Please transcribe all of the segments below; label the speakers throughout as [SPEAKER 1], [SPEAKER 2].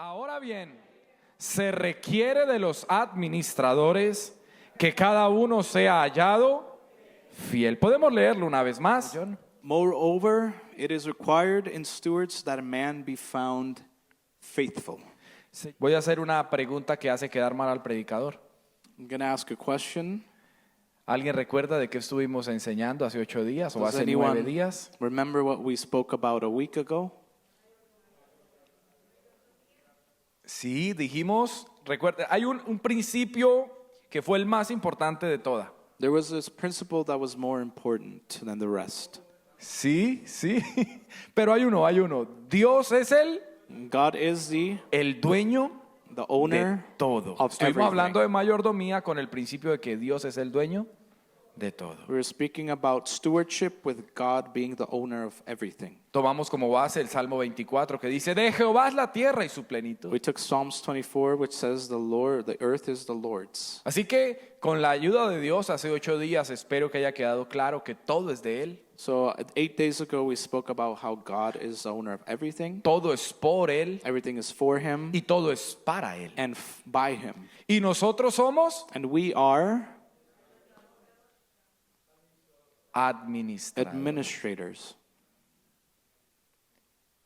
[SPEAKER 1] Ahora bien, se requiere de los administradores que cada uno sea hallado fiel. ¿Podemos leerlo una vez más, John?
[SPEAKER 2] Moreover, it is required in stewards that a man be found faithful.
[SPEAKER 1] Voy a hacer una pregunta que hace quedar mal al predicador.
[SPEAKER 2] I'm going to ask a question.
[SPEAKER 1] ¿Alguien recuerda de qué estuvimos enseñando hace 8 días o
[SPEAKER 2] Does
[SPEAKER 1] hace 9
[SPEAKER 2] anyone
[SPEAKER 1] días?
[SPEAKER 2] remember what we spoke about a week ago?
[SPEAKER 1] Sí, dijimos, recuerda, hay un principio que fue el más importante de toda.
[SPEAKER 2] There was this principle that was more important than the rest.
[SPEAKER 1] Sí, pero hay uno. Dios es
[SPEAKER 2] God is
[SPEAKER 1] el dueño
[SPEAKER 2] the
[SPEAKER 1] de
[SPEAKER 2] owner
[SPEAKER 1] todo.
[SPEAKER 2] of
[SPEAKER 1] Estuvimos
[SPEAKER 2] everything.
[SPEAKER 1] hablando de mayordomía con el principio de que Dios es el dueño de todo.
[SPEAKER 2] We were speaking about stewardship with God being the owner of everything.
[SPEAKER 1] Tomamos como base el Salmo 24 que dice, de Jehová es la tierra y su plenitud.
[SPEAKER 2] We took Psalms 24, which says the earth is the Lord's.
[SPEAKER 1] Así que con la ayuda de Dios hace 8 días espero que haya quedado claro que todo es de Él.
[SPEAKER 2] So 8 days ago we spoke about how God is the owner of everything.
[SPEAKER 1] Todo es por Él
[SPEAKER 2] Everything is for Him
[SPEAKER 1] y todo es para Él.
[SPEAKER 2] and by Him.
[SPEAKER 1] Y nosotros somos
[SPEAKER 2] And we are
[SPEAKER 1] administradores.
[SPEAKER 2] administrators.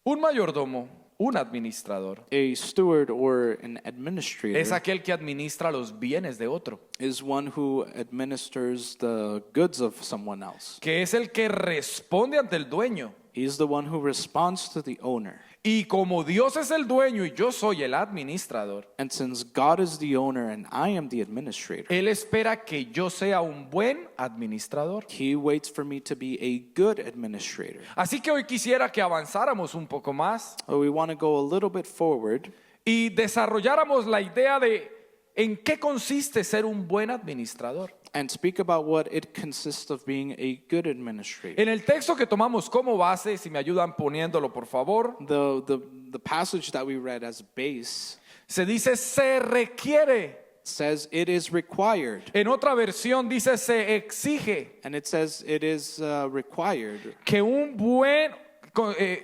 [SPEAKER 1] Un mayordomo, un administrador,
[SPEAKER 2] A steward or an administrator
[SPEAKER 1] es aquel que administra los bienes de otro,
[SPEAKER 2] is one who administers the goods of someone else.
[SPEAKER 1] que es el que responde ante el dueño.
[SPEAKER 2] He's the one who responds to the owner.
[SPEAKER 1] Y como Dios es el dueño y yo soy el administrador,
[SPEAKER 2] And since God is the owner and I am the administrator,
[SPEAKER 1] Él espera que yo sea un buen administrador.
[SPEAKER 2] He waits for me to be a good administrator.
[SPEAKER 1] Así que hoy quisiera que avanzáramos un poco más
[SPEAKER 2] So we want to go a little bit forward
[SPEAKER 1] y desarrolláramos la idea de en qué consiste ser un buen administrador.
[SPEAKER 2] and speak about what it consists of being a good administrator.
[SPEAKER 1] En el texto que tomamos como base, si me ayudan poniéndolo por favor,
[SPEAKER 2] The passage that we read as base
[SPEAKER 1] se dice se requiere.
[SPEAKER 2] says it is required,
[SPEAKER 1] En otra versión dice se exige
[SPEAKER 2] and it says it is required
[SPEAKER 1] que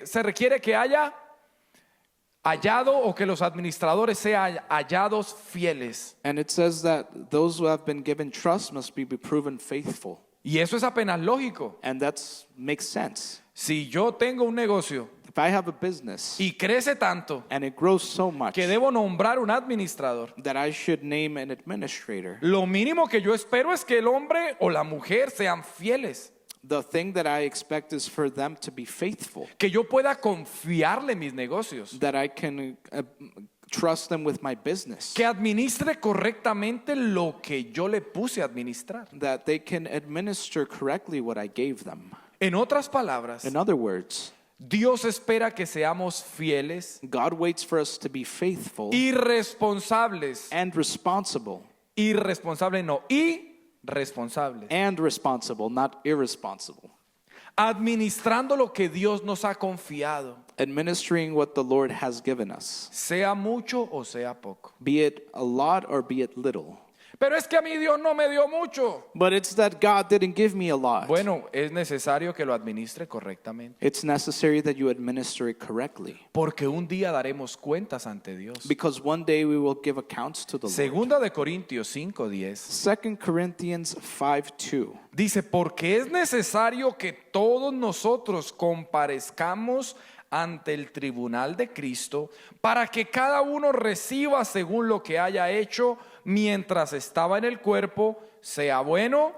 [SPEAKER 1] se requiere que haya hallado o que los administradores sean hallados fieles.
[SPEAKER 2] and it says that those who have been given trust must be proven faithful.
[SPEAKER 1] Y eso es apenas lógico.
[SPEAKER 2] And that makes sense.
[SPEAKER 1] Si yo tengo un negocio
[SPEAKER 2] If I have a business
[SPEAKER 1] y crece tanto
[SPEAKER 2] and it grows so much
[SPEAKER 1] que debo nombrar un administrador,
[SPEAKER 2] that I should name an administrator,
[SPEAKER 1] lo mínimo que yo espero es que el hombre o la mujer sean fieles,
[SPEAKER 2] the thing that I expect is for them to be faithful,
[SPEAKER 1] que yo pueda confiarle mis negocios,
[SPEAKER 2] that I can trust them with my business,
[SPEAKER 1] que administre correctamente lo que yo le puse a administrar.
[SPEAKER 2] that they can administer correctly what I gave them.
[SPEAKER 1] En otras palabras,
[SPEAKER 2] In other words,
[SPEAKER 1] Dios espera que seamos fieles
[SPEAKER 2] God waits for us to be faithful
[SPEAKER 1] y responsables.
[SPEAKER 2] and responsible, not irresponsible,
[SPEAKER 1] Administrando lo que Dios nos ha confiado,
[SPEAKER 2] administering what the Lord has given us,
[SPEAKER 1] sea mucho o sea poco.
[SPEAKER 2] be it a lot or be it little.
[SPEAKER 1] Pero es que a mí Dios no me dio mucho.
[SPEAKER 2] But it's that God didn't give me a lot.
[SPEAKER 1] Bueno, es necesario que lo administre correctamente,
[SPEAKER 2] It's necessary that you administer it correctly,
[SPEAKER 1] porque un día daremos cuentas ante Dios.
[SPEAKER 2] because one day we will give accounts to the Lord.
[SPEAKER 1] Segunda de Corintios 5:10
[SPEAKER 2] 2 Corinthians 5:2
[SPEAKER 1] dice, porque es necesario que todos nosotros comparezcamos ante el tribunal de Cristo para que cada uno reciba según lo que haya hecho mientras estaba en el cuerpo, sea bueno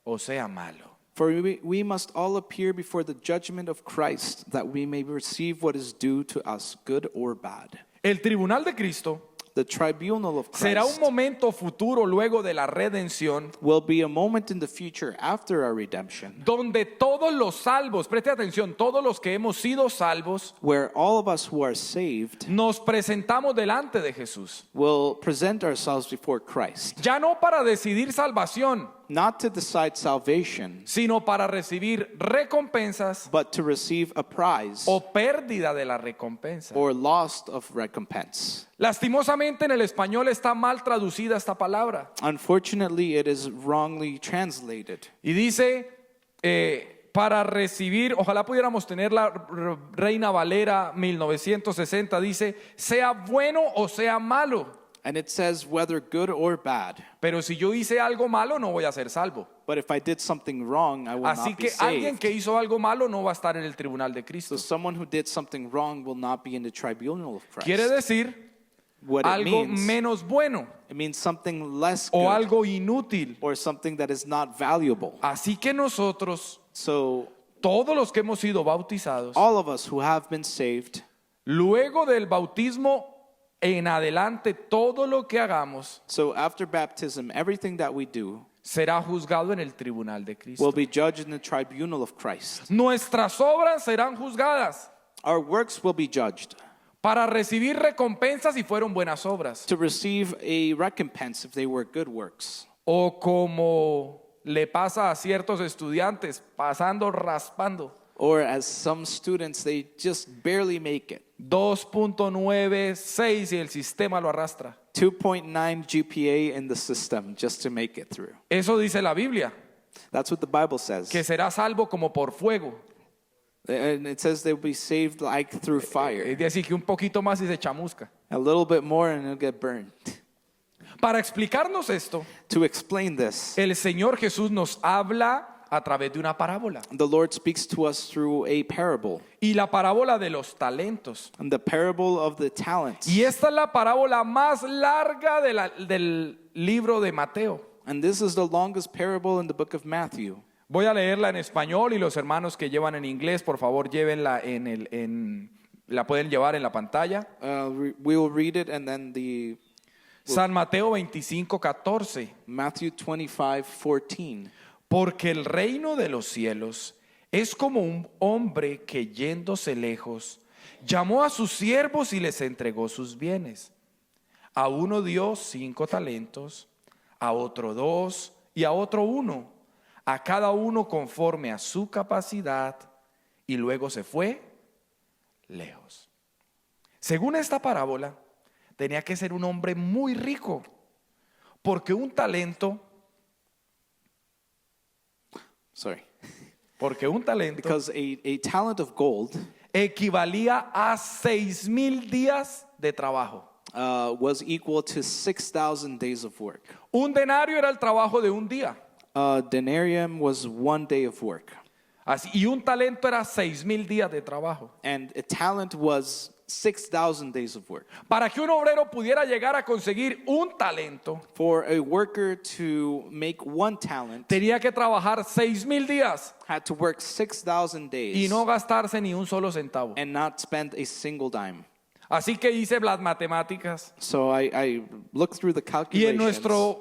[SPEAKER 1] o sea malo.
[SPEAKER 2] For we must all appear before the judgment of Christ, that we may receive what is due to us, good or bad.
[SPEAKER 1] El tribunal de Cristo
[SPEAKER 2] The tribunal of
[SPEAKER 1] será un
[SPEAKER 2] Christ
[SPEAKER 1] momento futuro luego de la redención
[SPEAKER 2] will be a moment in the future after our redemption,
[SPEAKER 1] donde todos los salvos, preste atención, todos los que hemos sido salvos,
[SPEAKER 2] where all of us who are saved
[SPEAKER 1] nos presentamos delante de Jesús.
[SPEAKER 2] will present ourselves before Christ,
[SPEAKER 1] Ya no para decidir salvación,
[SPEAKER 2] not to decide salvation,
[SPEAKER 1] sino para recibir recompensas
[SPEAKER 2] but to receive a prize
[SPEAKER 1] o pérdida de la recompensa.
[SPEAKER 2] or loss of recompense.
[SPEAKER 1] Lastimosamente en el español está mal traducida esta palabra
[SPEAKER 2] Unfortunately, it is wrongly translated.
[SPEAKER 1] y dice para recibir, ojalá pudiéramos tener la Reina Valera 1960, dice, sea bueno o sea malo.
[SPEAKER 2] And it says whether good or bad.
[SPEAKER 1] Pero si yo hice algo malo, no voy a ser salvo.
[SPEAKER 2] But if I did something wrong, I will
[SPEAKER 1] Así
[SPEAKER 2] not be
[SPEAKER 1] que alguien
[SPEAKER 2] saved.
[SPEAKER 1] que hizo algo malo no va a estar en el tribunal de Cristo.
[SPEAKER 2] So someone who did something wrong will not be in the tribunal of Christ.
[SPEAKER 1] Quiere decir
[SPEAKER 2] What it
[SPEAKER 1] algo
[SPEAKER 2] means,
[SPEAKER 1] menos bueno
[SPEAKER 2] it means something less
[SPEAKER 1] o
[SPEAKER 2] good
[SPEAKER 1] algo inútil.
[SPEAKER 2] or something that is not valuable.
[SPEAKER 1] Así que nosotros,
[SPEAKER 2] So
[SPEAKER 1] todos los que hemos sido bautizados,
[SPEAKER 2] all of us who have been saved,
[SPEAKER 1] luego del bautismo en adelante, todo lo que hagamos
[SPEAKER 2] so after baptism, everything that we do
[SPEAKER 1] será juzgado en el tribunal de Cristo.
[SPEAKER 2] will be judged in the tribunal of Christ.
[SPEAKER 1] Nuestras obras serán juzgadas
[SPEAKER 2] Our works will be judged
[SPEAKER 1] para recibir recompensas si fueron buenas obras.
[SPEAKER 2] to receive a recompense if they were good works.
[SPEAKER 1] O como le pasa a ciertos estudiantes, pasando raspando.
[SPEAKER 2] Or as some students, they just barely make it.
[SPEAKER 1] 2.96 y el sistema lo arrastra.
[SPEAKER 2] 2.9 GPA in the system just to make it through.
[SPEAKER 1] Eso dice la Biblia,
[SPEAKER 2] That's what the Bible says.
[SPEAKER 1] que será salvo como por fuego.
[SPEAKER 2] And it says they'll be saved like through fire.
[SPEAKER 1] Es decir, que un poquito más y se chamusca.
[SPEAKER 2] A little bit more and it'll get burned.
[SPEAKER 1] Para explicarnos esto,
[SPEAKER 2] To explain this,
[SPEAKER 1] el Señor Jesús nos habla a través de una parábola.
[SPEAKER 2] the Lord speaks to us through a parable.
[SPEAKER 1] Y la parábola de los talentos.
[SPEAKER 2] And the parable of the talents.
[SPEAKER 1] Y esta es la parábola más larga del libro de Mateo.
[SPEAKER 2] And this is the longest parable in the book of Matthew.
[SPEAKER 1] Voy a leerla en español y los hermanos que llevan en inglés, por favor, llévenla la pueden llevar en la pantalla.
[SPEAKER 2] We will read it and then the
[SPEAKER 1] San Mateo 25:14.
[SPEAKER 2] Matthew 25:14.
[SPEAKER 1] Porque el reino de los cielos es como un hombre que yéndose lejos, llamó a sus siervos y les entregó sus bienes. A uno dio 5 talentos, a otro 2 y a otro 1, a cada uno conforme a su capacidad, y luego se fue lejos. Según esta parábola, tenía que ser un hombre muy rico, porque un talento
[SPEAKER 2] Because a talent of gold
[SPEAKER 1] equivalía a 6,000 días de trabajo.
[SPEAKER 2] Was equal to 6,000 days of work.
[SPEAKER 1] Un denario era el trabajo de un día.
[SPEAKER 2] Denarium was 1 day of work.
[SPEAKER 1] Así, y un talento era 6,000 días de trabajo.
[SPEAKER 2] And a talent was 6,000 days of work.
[SPEAKER 1] Para que un obrero pudiera llegar a conseguir un talento,
[SPEAKER 2] For a worker to make 1 talent,
[SPEAKER 1] tenía que trabajar 6,000 días
[SPEAKER 2] had to work 6,000 days
[SPEAKER 1] y no gastarse ni un solo centavo.
[SPEAKER 2] and not spend a single dime.
[SPEAKER 1] Así que hice las matemáticas
[SPEAKER 2] So I looked through the
[SPEAKER 1] y en
[SPEAKER 2] calculations.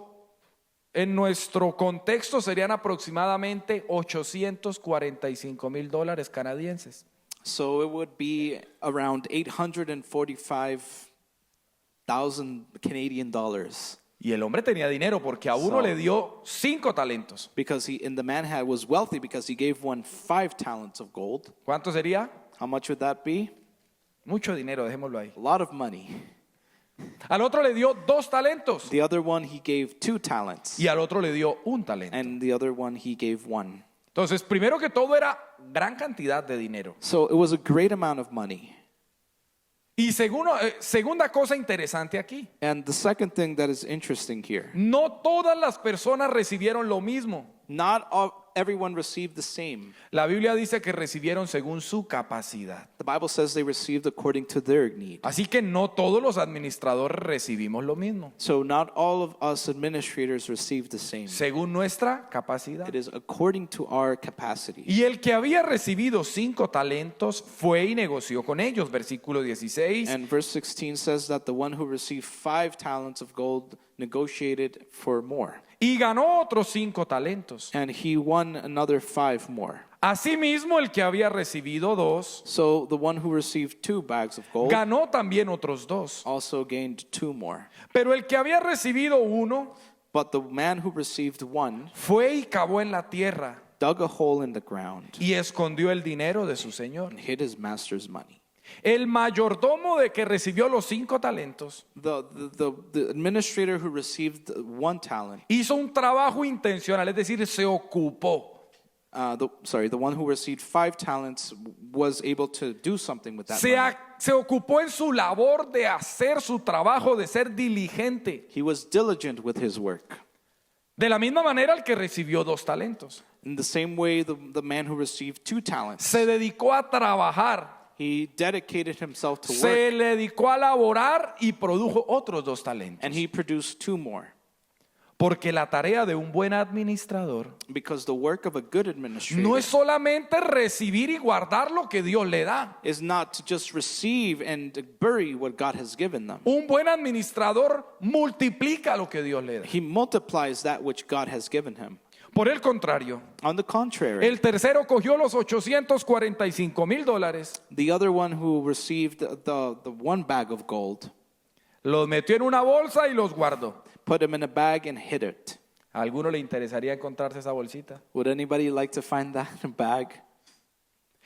[SPEAKER 1] nuestro contexto serían aproximadamente $845,000 canadienses.
[SPEAKER 2] So it would be around 845,000 Canadian dollars.
[SPEAKER 1] Y el hombre tenía dinero porque a uno
[SPEAKER 2] So-
[SPEAKER 1] le dio 5 talentos.
[SPEAKER 2] Because the man was wealthy because he gave one 5 talents of gold.
[SPEAKER 1] ¿Cuánto sería?
[SPEAKER 2] How much would that be?
[SPEAKER 1] Mucho dinero, dejémoslo ahí.
[SPEAKER 2] A lot of money.
[SPEAKER 1] Al otro le dio 2 talentos
[SPEAKER 2] The other one he gave 2 talents.
[SPEAKER 1] y al otro le dio 1 talento.
[SPEAKER 2] And the other one he gave 1.
[SPEAKER 1] Entonces, primero que todo era gran cantidad de dinero.
[SPEAKER 2] So it was a great amount of money.
[SPEAKER 1] Y segunda cosa interesante aquí,
[SPEAKER 2] And the second thing that is interesting here,
[SPEAKER 1] no todas las personas recibieron lo mismo.
[SPEAKER 2] not everyone received the same.
[SPEAKER 1] La Biblia dice que recibieron según su capacidad.
[SPEAKER 2] The Bible says they received according to their need.
[SPEAKER 1] Así que no todos los administradores recibimos lo mismo,
[SPEAKER 2] So not all of us administrators received the same.
[SPEAKER 1] según nuestra capacidad.
[SPEAKER 2] It is according to our capacity.
[SPEAKER 1] Y el que había recibido 5 talentos fue y negoció con ellos, versículo 16.
[SPEAKER 2] And verse 16 says that the one who received 5 talents of gold negotiated for more.
[SPEAKER 1] Y ganó otros 5 talentos.
[SPEAKER 2] And he won another 5 more.
[SPEAKER 1] Asimismo, el que había recibido 2
[SPEAKER 2] So the one who received 2 bags of gold
[SPEAKER 1] ganó también otros 2.
[SPEAKER 2] also gained 2 more.
[SPEAKER 1] Pero el que había recibido 1
[SPEAKER 2] But the man who received 1
[SPEAKER 1] fue y cavó en la tierra
[SPEAKER 2] dug a hole in the ground
[SPEAKER 1] y escondió el dinero de su señor.
[SPEAKER 2] and hid his master's money.
[SPEAKER 1] El mayordomo de que recibió los 5 talentos
[SPEAKER 2] The administrator who received 1 talent
[SPEAKER 1] hizo un trabajo intencional, es decir, se ocupó.
[SPEAKER 2] the one who received 5 talents was able to do something with that
[SPEAKER 1] Se,
[SPEAKER 2] money.
[SPEAKER 1] se ocupó en su labor de hacer su trabajo, de ser diligente.
[SPEAKER 2] He was diligent with his work.
[SPEAKER 1] De la misma manera el que recibió 2 talentos.
[SPEAKER 2] In the same way, the man who received 2 talents,
[SPEAKER 1] Se dedicó a trabajar,
[SPEAKER 2] he dedicated himself to work,
[SPEAKER 1] se le dedicó a laborar y produjo otros 2 talentos.
[SPEAKER 2] and he produced 2 more.
[SPEAKER 1] Porque la tarea de un buen administrador
[SPEAKER 2] Because the work of a good administrator
[SPEAKER 1] no es solamente recibir y guardar lo que Dios le da.
[SPEAKER 2] is not to just receive and bury what God has given them.
[SPEAKER 1] Un buen administrador multiplica lo que Dios le da.
[SPEAKER 2] He multiplies that which God has given him.
[SPEAKER 1] Por el contrario,
[SPEAKER 2] On the contrary,
[SPEAKER 1] el tercero cogió los $845,000,
[SPEAKER 2] the other one who received the 1 bag of gold
[SPEAKER 1] los metió en una bolsa y los guardó.
[SPEAKER 2] put them in a bag and hid it.
[SPEAKER 1] ¿A alguno le interesaría encontrarse esa bolsita?
[SPEAKER 2] Would anybody like to find that bag?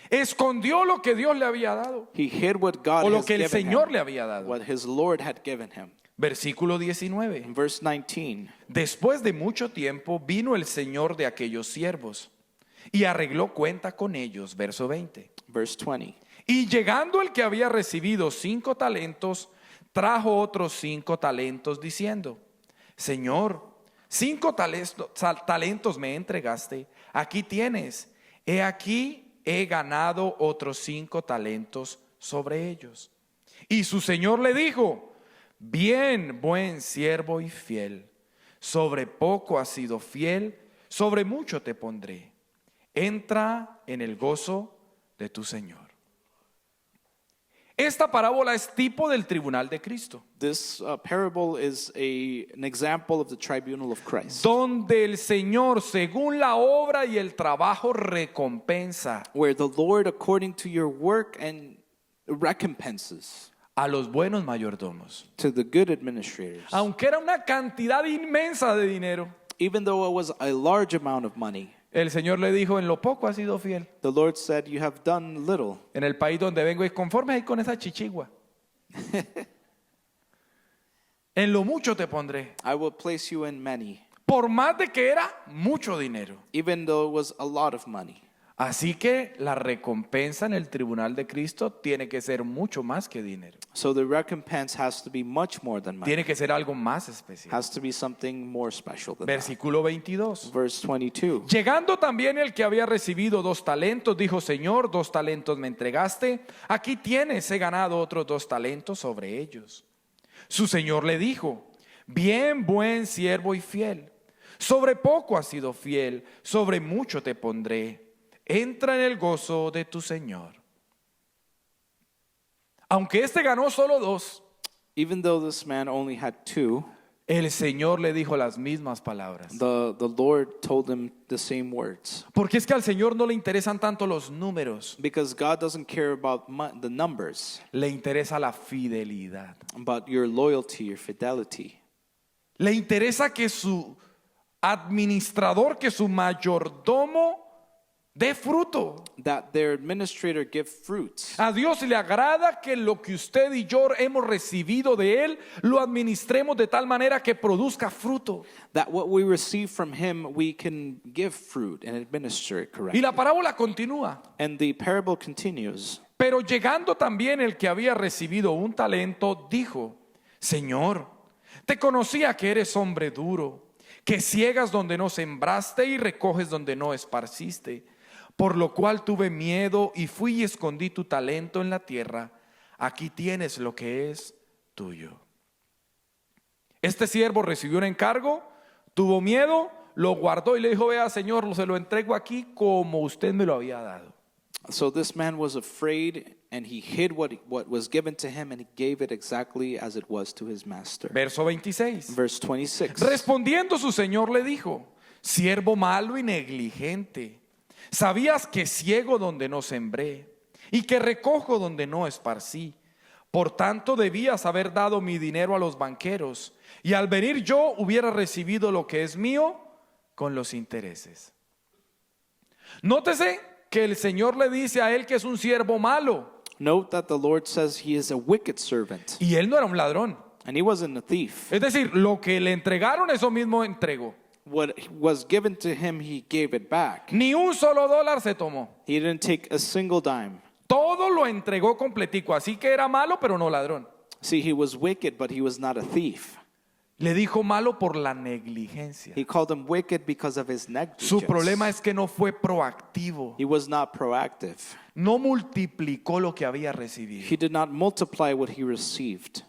[SPEAKER 1] Escondió lo que Dios le había dado
[SPEAKER 2] He hid what God
[SPEAKER 1] o lo
[SPEAKER 2] has
[SPEAKER 1] que el
[SPEAKER 2] given
[SPEAKER 1] Señor
[SPEAKER 2] him,
[SPEAKER 1] le había dado.
[SPEAKER 2] what his Lord had given him.
[SPEAKER 1] Versículo 19.
[SPEAKER 2] In verse 19,
[SPEAKER 1] Después de mucho tiempo vino el Señor de aquellos siervos y arregló cuenta con ellos. Verso 20.
[SPEAKER 2] verse 20.
[SPEAKER 1] Y llegando el que había recibido 5 talentos, trajo otros 5 talentos diciendo: Señor, 5 talentos me entregaste, aquí tienes, he aquí he ganado otros 5 talentos sobre ellos. Y su Señor le dijo: Bien, buen siervo y fiel, sobre poco has sido fiel, sobre mucho te pondré. Entra en el gozo de tu Señor. Esta parábola es tipo del tribunal de Cristo,
[SPEAKER 2] This parable is an example of the tribunal of Christ,
[SPEAKER 1] donde el Señor, según la obra y el trabajo, recompensa
[SPEAKER 2] where the Lord, according to your work, and recompenses
[SPEAKER 1] a los buenos mayordomos.
[SPEAKER 2] to the good administrators.
[SPEAKER 1] Aunque era una cantidad inmensa de dinero,
[SPEAKER 2] Even though it was a large amount of money,
[SPEAKER 1] el Señor le dijo: en lo poco has sido fiel.
[SPEAKER 2] the Lord said, you have done little.
[SPEAKER 1] En el país donde vengo y conforme ahí con esa chichigua. En lo mucho te pondré.
[SPEAKER 2] I will place you in many,
[SPEAKER 1] Por más de que era mucho dinero.
[SPEAKER 2] even though it was a lot of money.
[SPEAKER 1] Así que la recompensa en el tribunal de Cristo tiene que ser mucho más que dinero.
[SPEAKER 2] So the recompense has to be much more than money.
[SPEAKER 1] Tiene que ser algo más especial.
[SPEAKER 2] Has to be something more special than that.
[SPEAKER 1] Versículo 22.
[SPEAKER 2] Verse 22.
[SPEAKER 1] Llegando también el que había recibido 2 talentos, dijo: Señor, 2 talentos me entregaste, aquí tienes, he ganado otros 2 talentos sobre ellos. Su Señor le dijo: Bien, buen siervo y fiel, sobre poco has sido fiel, sobre mucho te pondré. Entra en el gozo de tu Señor. Aunque este ganó solo 2,
[SPEAKER 2] Even though this man only had 2,
[SPEAKER 1] el Señor le dijo las mismas palabras.
[SPEAKER 2] the Lord told him the same words.
[SPEAKER 1] Porque es que al Señor no le interesan tanto los números,
[SPEAKER 2] Because God doesn't care about the numbers,
[SPEAKER 1] le interesa la fidelidad.
[SPEAKER 2] but your loyalty, your fidelity.
[SPEAKER 1] Le interesa que su administrador, que su mayordomo dé fruto.
[SPEAKER 2] That their administrator give fruits.
[SPEAKER 1] A Dios le agrada que lo que usted y yo hemos recibido de Él lo administremos de tal manera que produzca fruto.
[SPEAKER 2] That what we receive from him, we can give fruit and administer it
[SPEAKER 1] Y
[SPEAKER 2] correctly.
[SPEAKER 1] la parábola continúa.
[SPEAKER 2] And the parable continues.
[SPEAKER 1] Pero llegando también el que había recibido 1 talento, dijo: Señor, te conocía que eres hombre duro, que ciegas donde no sembraste y recoges donde no esparciste. Por lo cual tuve miedo y fui y escondí tu talento en la tierra. Aquí tienes lo que es tuyo. Este siervo recibió un encargo, tuvo miedo, lo guardó y le dijo: Vea, Señor, se lo entrego aquí como usted me lo había dado.
[SPEAKER 2] So this man was afraid, and he hid what was given to him, and he gave it exactly as it was to his master.
[SPEAKER 1] Verso 26.
[SPEAKER 2] Verse 26.
[SPEAKER 1] Respondiendo su Señor le dijo: Siervo malo y negligente, sabías que ciego donde no sembré y que recojo donde no esparcí. Por tanto debías haber dado mi dinero a los banqueros, y al venir yo hubiera recibido lo que es mío con los intereses. Nótese que el Señor le dice a él que es un siervo malo,
[SPEAKER 2] Note that the Lord says he is a wicked servant,
[SPEAKER 1] y él no era un ladrón.
[SPEAKER 2] and he wasn't a thief.
[SPEAKER 1] Es decir, lo que le entregaron, eso mismo entregó.
[SPEAKER 2] What was given to him, he gave it back.
[SPEAKER 1] Ni un solo dólar se tomó.
[SPEAKER 2] He didn't take a single dime.
[SPEAKER 1] Todo lo entregó completico. Así que era malo, pero no ladrón.
[SPEAKER 2] See, he was wicked, but he was not a thief.
[SPEAKER 1] Le dijo malo por la negligencia.
[SPEAKER 2] He called him wicked because of his negligence.
[SPEAKER 1] Su problema es que no fue proactivo.
[SPEAKER 2] He was not proactive.
[SPEAKER 1] No multiplicó lo que había recibido.
[SPEAKER 2] He did not multiply what he received.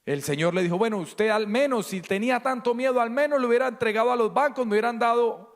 [SPEAKER 1] El Señor le dijo, bueno, usted al menos, si tenía tanto miedo, al menos lo hubiera entregado a los bancos, me hubieran dado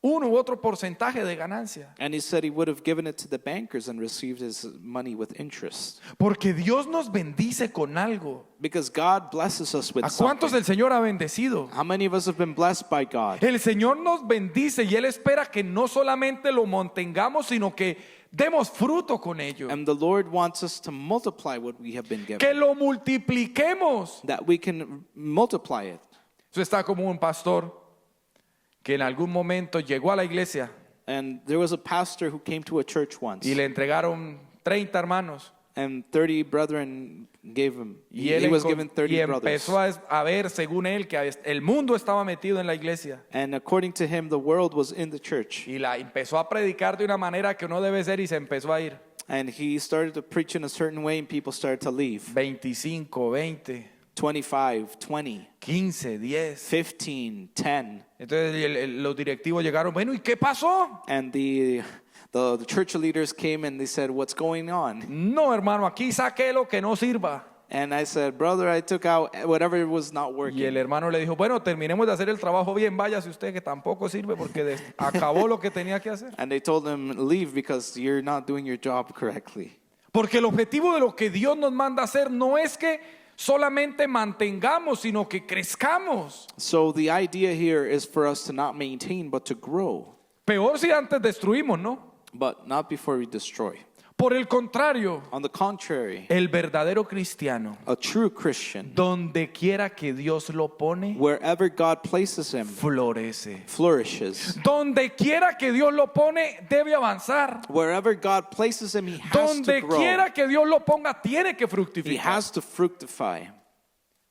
[SPEAKER 1] uno u otro porcentaje de ganancia.
[SPEAKER 2] And he said he would have given it to the bankers and received his money with interest.
[SPEAKER 1] Porque Dios nos bendice con algo.
[SPEAKER 2] Because God blesses us with
[SPEAKER 1] ¿A cuántos
[SPEAKER 2] something.
[SPEAKER 1] el Señor ha bendecido?
[SPEAKER 2] How many of us have been blessed by God?
[SPEAKER 1] El Señor nos bendice y Él espera que no solamente lo mantengamos, sino que demos fruto con ello.
[SPEAKER 2] And the Lord wants us to multiply what we have been given.
[SPEAKER 1] Que lo multipliquemos.
[SPEAKER 2] That we can multiply it.
[SPEAKER 1] Eso está como un pastor que en algún momento llegó a la iglesia
[SPEAKER 2] And there was a pastor who came to a church once.
[SPEAKER 1] y le entregaron 30 hermanos.
[SPEAKER 2] And 30 brethren gave him.
[SPEAKER 1] Y
[SPEAKER 2] He was given 30 brothers.
[SPEAKER 1] empezó a ver, según él, que el mundo estaba metido en la iglesia.
[SPEAKER 2] And according to him, the world was in the church.
[SPEAKER 1] Y la empezó a predicar de una manera que no debe ser y se empezó a ir.
[SPEAKER 2] And he started to preach in a certain way, and people started to leave.
[SPEAKER 1] 25, 20,
[SPEAKER 2] 25, 20,
[SPEAKER 1] 15, 10.
[SPEAKER 2] 15, 10.
[SPEAKER 1] Entonces los directivos llegaron, bueno, ¿y qué pasó?
[SPEAKER 2] And the church leaders came and they said, "What's going on?"
[SPEAKER 1] No, hermano, aquí saqué lo que no sirva.
[SPEAKER 2] And I said, "Brother, I took out whatever was not
[SPEAKER 1] Y el
[SPEAKER 2] working."
[SPEAKER 1] hermano le dijo, bueno, terminemos de hacer el trabajo bien, váyase usted que tampoco sirve porque acabó lo que tenía que hacer.
[SPEAKER 2] And they told him, "Leave because you're not doing your job correctly."
[SPEAKER 1] Porque el objetivo de lo que Dios nos manda hacer no es que solamente mantengamos, sino que crezcamos.
[SPEAKER 2] So the idea here is for us to not maintain, but to grow.
[SPEAKER 1] Peor si antes destruimos, ¿no?
[SPEAKER 2] But not before we destroy.
[SPEAKER 1] Por el contrario,
[SPEAKER 2] On the contrary,
[SPEAKER 1] el verdadero cristiano,
[SPEAKER 2] a true Christian,
[SPEAKER 1] donde quiera que Dios lo pone,
[SPEAKER 2] wherever God places him,
[SPEAKER 1] florece.
[SPEAKER 2] flourishes.
[SPEAKER 1] Donde quiera que Dios lo pone, debe avanzar.
[SPEAKER 2] Wherever God places him, he has
[SPEAKER 1] Donde
[SPEAKER 2] to grow.
[SPEAKER 1] quiera que Dios lo ponga, tiene que
[SPEAKER 2] He
[SPEAKER 1] fructificar.
[SPEAKER 2] has to fructify.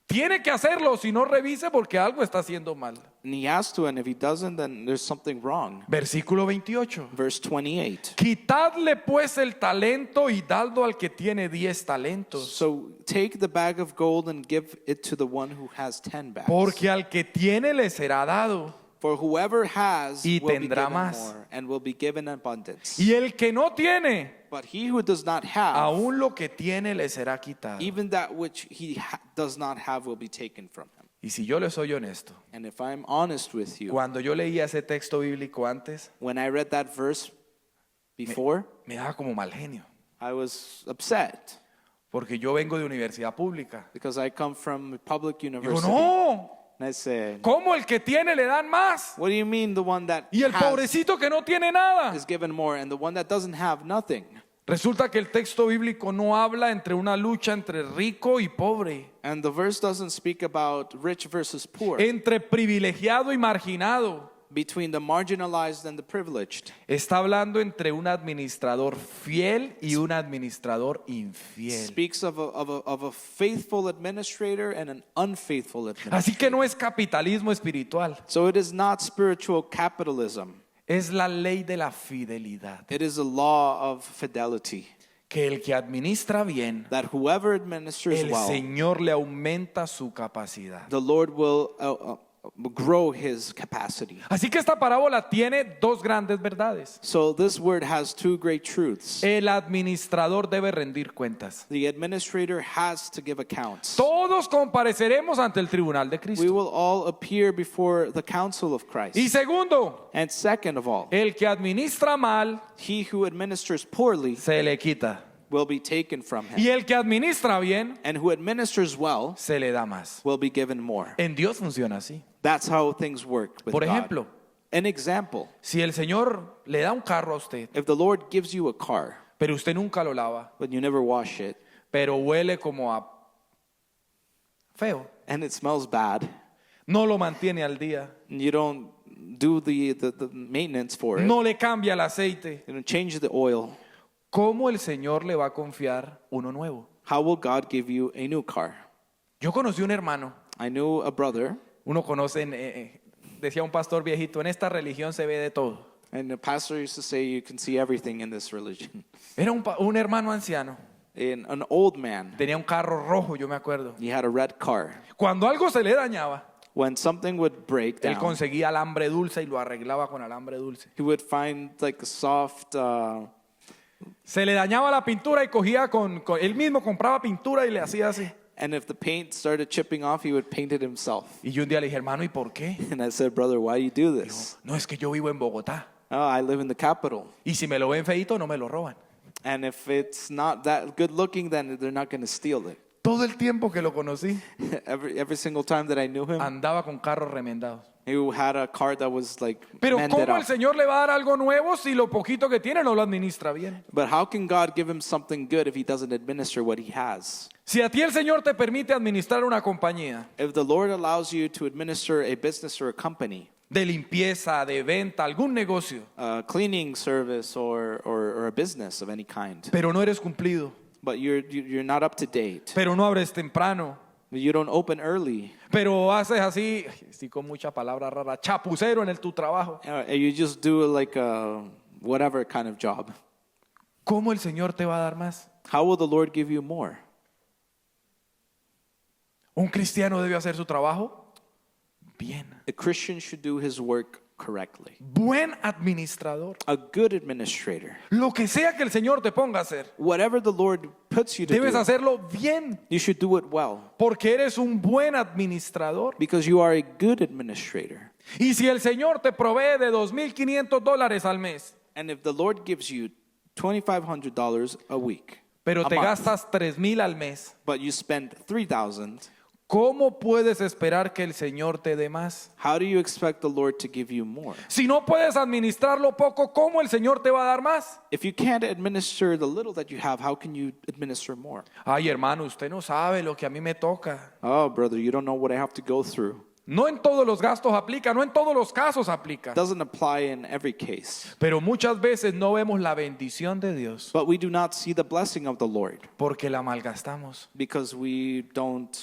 [SPEAKER 1] Tiene que hacerlo, si no revise porque algo está haciendo mal.
[SPEAKER 2] And he has to, and if he doesn't, then there's something wrong.
[SPEAKER 1] Versículo 28.
[SPEAKER 2] Verse 28.
[SPEAKER 1] Quitadle pues el talento y dadlo al que tiene 10 talentos.
[SPEAKER 2] So take the bag of gold and give it to the one who has 10 bags.
[SPEAKER 1] Porque al que tiene le será dado.
[SPEAKER 2] For whoever has
[SPEAKER 1] Y
[SPEAKER 2] will be
[SPEAKER 1] tendrá
[SPEAKER 2] given
[SPEAKER 1] más.
[SPEAKER 2] more and will be given abundance.
[SPEAKER 1] Y el que no tiene,
[SPEAKER 2] But he who does not have,
[SPEAKER 1] aún lo que tiene le será quitado.
[SPEAKER 2] even that which he does not have will be taken from him.
[SPEAKER 1] Y si yo le soy honesto,
[SPEAKER 2] And if I'm honest with you,
[SPEAKER 1] cuando yo leía ese texto bíblico antes,
[SPEAKER 2] when I read that verse before,
[SPEAKER 1] me daba como mal genio.
[SPEAKER 2] I was upset
[SPEAKER 1] Porque yo vengo de universidad pública.
[SPEAKER 2] because I come from a public
[SPEAKER 1] Digo,
[SPEAKER 2] university.
[SPEAKER 1] no,
[SPEAKER 2] And I said,
[SPEAKER 1] ¿cómo el que tiene le dan más?
[SPEAKER 2] what do you mean the one that
[SPEAKER 1] Y el
[SPEAKER 2] has
[SPEAKER 1] pobrecito que no tiene nada.
[SPEAKER 2] is given more and the one that doesn't have nothing?
[SPEAKER 1] Resulta que el texto bíblico no habla entre una lucha entre rico y pobre,
[SPEAKER 2] And the verse doesn't speak about rich versus poor,
[SPEAKER 1] entre privilegiado y marginado.
[SPEAKER 2] between the marginalized and the privileged.
[SPEAKER 1] Está hablando entre un administrador fiel y un administrador infiel.
[SPEAKER 2] Speaks of a faithful administrator and an unfaithful administrator.
[SPEAKER 1] Así que no es capitalismo espiritual,
[SPEAKER 2] So it is not spiritual capitalism.
[SPEAKER 1] es la ley de la fidelidad.
[SPEAKER 2] It is a law of fidelity.
[SPEAKER 1] Que el que administra bien,
[SPEAKER 2] That whoever administers
[SPEAKER 1] el
[SPEAKER 2] well,
[SPEAKER 1] Señor le aumenta su capacidad.
[SPEAKER 2] the Lord will grow his capacity.
[SPEAKER 1] Así que esta parábola tiene dos grandes verdades.
[SPEAKER 2] So this word has two great truths.
[SPEAKER 1] El administrador debe rendir cuentas.
[SPEAKER 2] The administrator has to give accounts.
[SPEAKER 1] Todos compareceremos ante el tribunal de
[SPEAKER 2] We
[SPEAKER 1] Cristo.
[SPEAKER 2] will all appear before the council of Christ.
[SPEAKER 1] Y segundo,
[SPEAKER 2] And second of all,
[SPEAKER 1] el que administra mal
[SPEAKER 2] he who administers poorly
[SPEAKER 1] se le quita.
[SPEAKER 2] will be taken from him.
[SPEAKER 1] Y el que administra bien
[SPEAKER 2] And who administers well
[SPEAKER 1] se le da más.
[SPEAKER 2] will be given more.
[SPEAKER 1] En Dios funciona así.
[SPEAKER 2] That's how things work with
[SPEAKER 1] Por
[SPEAKER 2] God.
[SPEAKER 1] ejemplo,
[SPEAKER 2] An example,
[SPEAKER 1] si el Señor le da un carro a usted,
[SPEAKER 2] if the Lord gives you a car,
[SPEAKER 1] pero usted nunca lo lava,
[SPEAKER 2] but you never wash it,
[SPEAKER 1] pero huele como a feo,
[SPEAKER 2] and it smells bad,
[SPEAKER 1] no lo mantiene al día,
[SPEAKER 2] and you don't do the maintenance for it,
[SPEAKER 1] no le cambia el aceite,
[SPEAKER 2] you don't change the oil,
[SPEAKER 1] ¿cómo el Señor le va a confiar uno nuevo?
[SPEAKER 2] how will God give you a new car?
[SPEAKER 1] Yo conocí un hermano,
[SPEAKER 2] I knew a brother.
[SPEAKER 1] uno conoce decía un pastor viejito, en esta religión se ve de todo.
[SPEAKER 2] And the pastor used to say, you can see everything in this religion.
[SPEAKER 1] Era un hermano anciano,
[SPEAKER 2] In an old man,
[SPEAKER 1] tenía un carro rojo, yo me acuerdo.
[SPEAKER 2] he had a red car.
[SPEAKER 1] Cuando algo se le dañaba,
[SPEAKER 2] When something would break
[SPEAKER 1] él
[SPEAKER 2] down,
[SPEAKER 1] conseguía alambre dulce y lo arreglaba con alambre dulce.
[SPEAKER 2] he would find like a soft,
[SPEAKER 1] Se le dañaba la pintura y cogía él mismo compraba pintura y le hacía así.
[SPEAKER 2] and if the paint started chipping off, he would paint it himself.
[SPEAKER 1] Y yo un día le dije, hermano, ¿y por qué?
[SPEAKER 2] And I said, brother, why do you do this?
[SPEAKER 1] No, es que yo vivo en Bogotá.
[SPEAKER 2] Oh, I live in the capital.
[SPEAKER 1] Y si me lo ven feíto, no me lo roban.
[SPEAKER 2] And if it's not that good looking, then they're not going to steal it.
[SPEAKER 1] Todo el tiempo que lo conocí,
[SPEAKER 2] Every single time that I knew him,
[SPEAKER 1] andaba con carros remendados.
[SPEAKER 2] he had a car that was like
[SPEAKER 1] Pero
[SPEAKER 2] mended
[SPEAKER 1] ¿cómo el
[SPEAKER 2] up.
[SPEAKER 1] Señor le va a dar algo nuevo si lo poquito que tiene no lo administra bien?
[SPEAKER 2] But how can God give him something good if he doesn't administer what he has?
[SPEAKER 1] Si a ti el Señor te permite administrar una compañía
[SPEAKER 2] If the Lord allows you to administer a business or a company,
[SPEAKER 1] de limpieza, de venta, algún negocio,
[SPEAKER 2] a cleaning service or a business of any kind,
[SPEAKER 1] pero no eres cumplido,
[SPEAKER 2] but you're not up to date,
[SPEAKER 1] pero no abres temprano,
[SPEAKER 2] you don't open early,
[SPEAKER 1] pero haces así, sí con mucha palabra rara, chapucero en tu trabajo,
[SPEAKER 2] you just do like a whatever kind of job,
[SPEAKER 1] ¿cómo el Señor te va a dar más?
[SPEAKER 2] how will the Lord give you more?
[SPEAKER 1] ¿Un cristiano debe hacer su trabajo? Bien.
[SPEAKER 2] A Christian should do his work correctly.
[SPEAKER 1] Buen administrador.
[SPEAKER 2] A good administrator.
[SPEAKER 1] Lo que sea que el Señor te ponga a hacer,
[SPEAKER 2] Whatever the Lord puts you to
[SPEAKER 1] debes
[SPEAKER 2] do,
[SPEAKER 1] hacerlo bien,
[SPEAKER 2] you should do it well
[SPEAKER 1] porque eres un buen administrador.
[SPEAKER 2] because you are a good administrator.
[SPEAKER 1] Y si el Señor te provee de $2,500 al mes,
[SPEAKER 2] And if the Lord gives you $2,500 a week,
[SPEAKER 1] pero
[SPEAKER 2] a
[SPEAKER 1] te
[SPEAKER 2] month,
[SPEAKER 1] gastas $3,000 al mes,
[SPEAKER 2] but you spend $3,000,
[SPEAKER 1] ¿cómo puedes esperar que el Señor te dé más?
[SPEAKER 2] how do you expect the Lord to give you more?
[SPEAKER 1] Si no puedes administrarlo poco, ¿cómo el Señor te va a dar más?
[SPEAKER 2] If you can't administer the little that you have, how can you administer more?
[SPEAKER 1] Ay, hermano, usted no sabe lo que a mí me toca.
[SPEAKER 2] Oh, brother, you don't know what I have to go through.
[SPEAKER 1] No en todos los gastos aplica, no en todos los casos aplica.
[SPEAKER 2] It doesn't apply in every case.
[SPEAKER 1] Pero muchas veces no vemos la bendición de Dios
[SPEAKER 2] But we do not see the blessing of the Lord
[SPEAKER 1] porque la malgastamos.
[SPEAKER 2] because we don't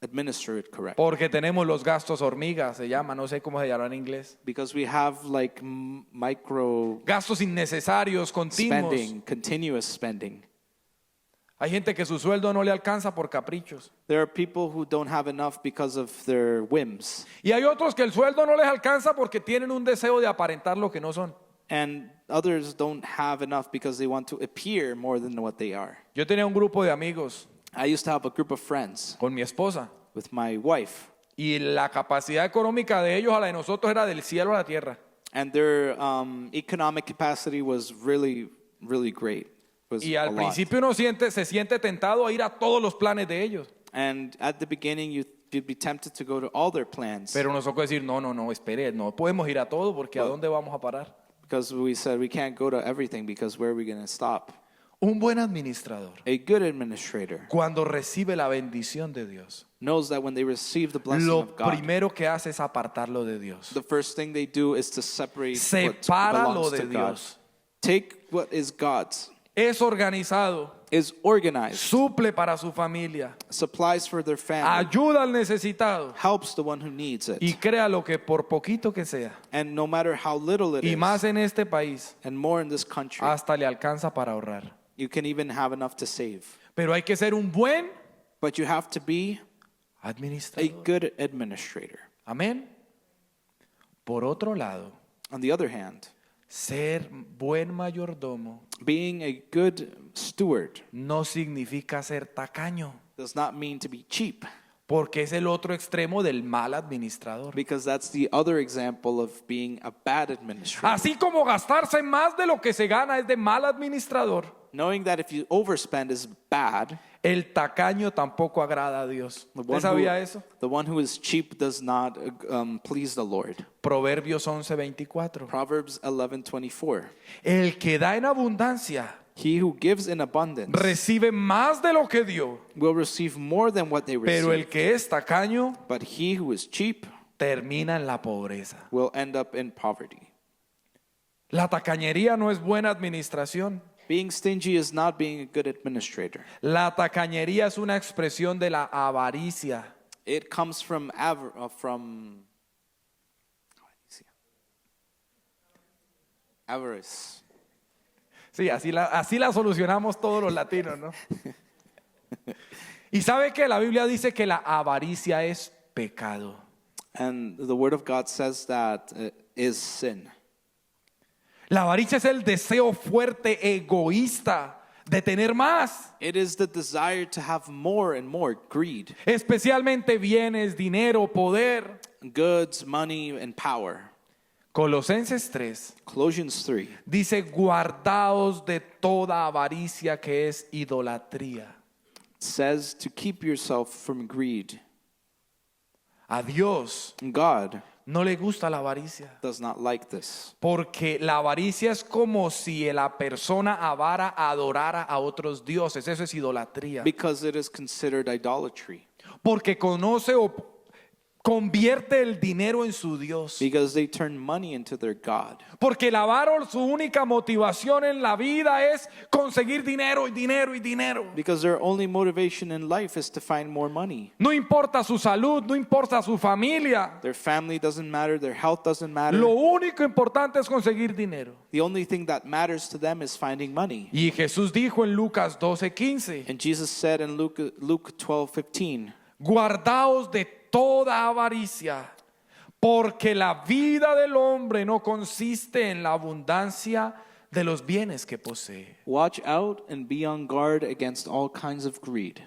[SPEAKER 2] administer it correctly.
[SPEAKER 1] Porque tenemos los gastos hormigas, se llama, no sé cómo se llama en inglés.
[SPEAKER 2] Because we have like micro
[SPEAKER 1] Gastos innecesarios, continuos.
[SPEAKER 2] spending, continuous spending.
[SPEAKER 1] Hay gente que su sueldo no le alcanza por caprichos.
[SPEAKER 2] There are people who don't have enough because of their whims.
[SPEAKER 1] Y hay otros que el sueldo no les alcanza porque tienen un deseo de aparentar lo que no son.
[SPEAKER 2] And others don't have enough because they want to appear more than what they are.
[SPEAKER 1] Yo tenía un grupo de amigos
[SPEAKER 2] I used to have a group of friends
[SPEAKER 1] con mi esposa
[SPEAKER 2] with my wife,
[SPEAKER 1] y la capacidad económica de ellos a la de nosotros era del cielo a la tierra.
[SPEAKER 2] and their economic capacity was really, really great. It was
[SPEAKER 1] Y
[SPEAKER 2] a
[SPEAKER 1] al
[SPEAKER 2] lot.
[SPEAKER 1] principio uno se siente tentado a ir a todos los planes de ellos.
[SPEAKER 2] And at the beginning, you'd be tempted to go to all their plans
[SPEAKER 1] Pero nosotros decir, no, espere, no podemos ir a todo porque ¿a dónde vamos a parar?
[SPEAKER 2] because we said we can't go to everything because where are we going to stop?
[SPEAKER 1] Un buen administrador,
[SPEAKER 2] A good administrator
[SPEAKER 1] cuando recibe la bendición de Dios,
[SPEAKER 2] knows that when they receive the blessing
[SPEAKER 1] lo
[SPEAKER 2] of God,
[SPEAKER 1] primero que hace es apartarlo de Dios.
[SPEAKER 2] the first thing they do is to separate what
[SPEAKER 1] Separa lo
[SPEAKER 2] belongs
[SPEAKER 1] de
[SPEAKER 2] to God.
[SPEAKER 1] Dios.
[SPEAKER 2] Take what is God's,
[SPEAKER 1] Es organizado,
[SPEAKER 2] is organized,
[SPEAKER 1] suple para su familia,
[SPEAKER 2] supplies for their family,
[SPEAKER 1] ayuda al necesitado
[SPEAKER 2] helps the one who needs it.
[SPEAKER 1] y crea lo que por poquito que sea,
[SPEAKER 2] And no matter how little it
[SPEAKER 1] y
[SPEAKER 2] is,
[SPEAKER 1] más en este país,
[SPEAKER 2] and more in this country,
[SPEAKER 1] hasta le alcanza para ahorrar.
[SPEAKER 2] you can even have enough to save.
[SPEAKER 1] Pero hay que ser un buen
[SPEAKER 2] But you have to be a
[SPEAKER 1] administrador.
[SPEAKER 2] good administrator.
[SPEAKER 1] Amén. Por otro lado,
[SPEAKER 2] On the other hand,
[SPEAKER 1] ser buen mayordomo
[SPEAKER 2] being a good steward
[SPEAKER 1] no significa ser tacaño,
[SPEAKER 2] does not mean to be cheap,
[SPEAKER 1] porque es el otro extremo del mal administrador.
[SPEAKER 2] because that's the other example of being a bad administrator.
[SPEAKER 1] Así como gastarse más de lo que se gana es de mal administrador,
[SPEAKER 2] Knowing that if you overspend is bad,
[SPEAKER 1] el tacaño tampoco agrada a Dios. ¿Usted sabía eso?
[SPEAKER 2] the one who is cheap does not please the Lord.
[SPEAKER 1] Proverbios 11:24.
[SPEAKER 2] Proverbs 11:24.
[SPEAKER 1] El que da en abundancia
[SPEAKER 2] He who gives in abundance
[SPEAKER 1] recibe más de lo que dio,
[SPEAKER 2] will receive more than what they
[SPEAKER 1] pero
[SPEAKER 2] receive.
[SPEAKER 1] el que es tacaño
[SPEAKER 2] But he who is cheap
[SPEAKER 1] termina en la pobreza.
[SPEAKER 2] will end up in poverty.
[SPEAKER 1] La tacañería no es buena administración.
[SPEAKER 2] Being stingy is not being a good administrator.
[SPEAKER 1] La tacañería es una expresión de la avaricia.
[SPEAKER 2] It comes from Avarice.
[SPEAKER 1] Sí, así la solucionamos todos los latinos, ¿no? Y sabe que la Biblia dice que la avaricia es pecado.
[SPEAKER 2] And the Word of God says that is sin.
[SPEAKER 1] La avaricia es el deseo fuerte, egoísta de tener más,
[SPEAKER 2] It is the desire to have more and more, greed,
[SPEAKER 1] especialmente bienes, dinero, poder.
[SPEAKER 2] goods, money, and power.
[SPEAKER 1] Colosenses 3
[SPEAKER 2] Colossians 3
[SPEAKER 1] dice: guardaos de toda avaricia que es idolatría.
[SPEAKER 2] says to keep yourself from greed.
[SPEAKER 1] A Dios
[SPEAKER 2] God
[SPEAKER 1] no le gusta la avaricia,
[SPEAKER 2] does not like this
[SPEAKER 1] porque la avaricia es como si la persona avara adorara a otros dioses. Eso es idolatría.
[SPEAKER 2] because it is considered idolatry.
[SPEAKER 1] Porque conoce o convierte el dinero en su Dios.
[SPEAKER 2] Because they turn money into their God.
[SPEAKER 1] Porque el avaro, su única motivación en la vida es conseguir dinero y dinero y dinero.
[SPEAKER 2] Because their only motivation in life is to find more money.
[SPEAKER 1] No importa su salud, no importa su familia.
[SPEAKER 2] Their family doesn't matter, their health doesn't matter.
[SPEAKER 1] Lo único importante es conseguir dinero.
[SPEAKER 2] The only thing that matters to them is finding money.
[SPEAKER 1] Y Jesús dijo en Lucas 12:15:
[SPEAKER 2] And Jesus said in Luke 12:15,
[SPEAKER 1] guardaos de toda avaricia, porque la vida del hombre no consiste en la abundancia de los bienes que posee.
[SPEAKER 2] watch out and be on guard against all kinds of greed.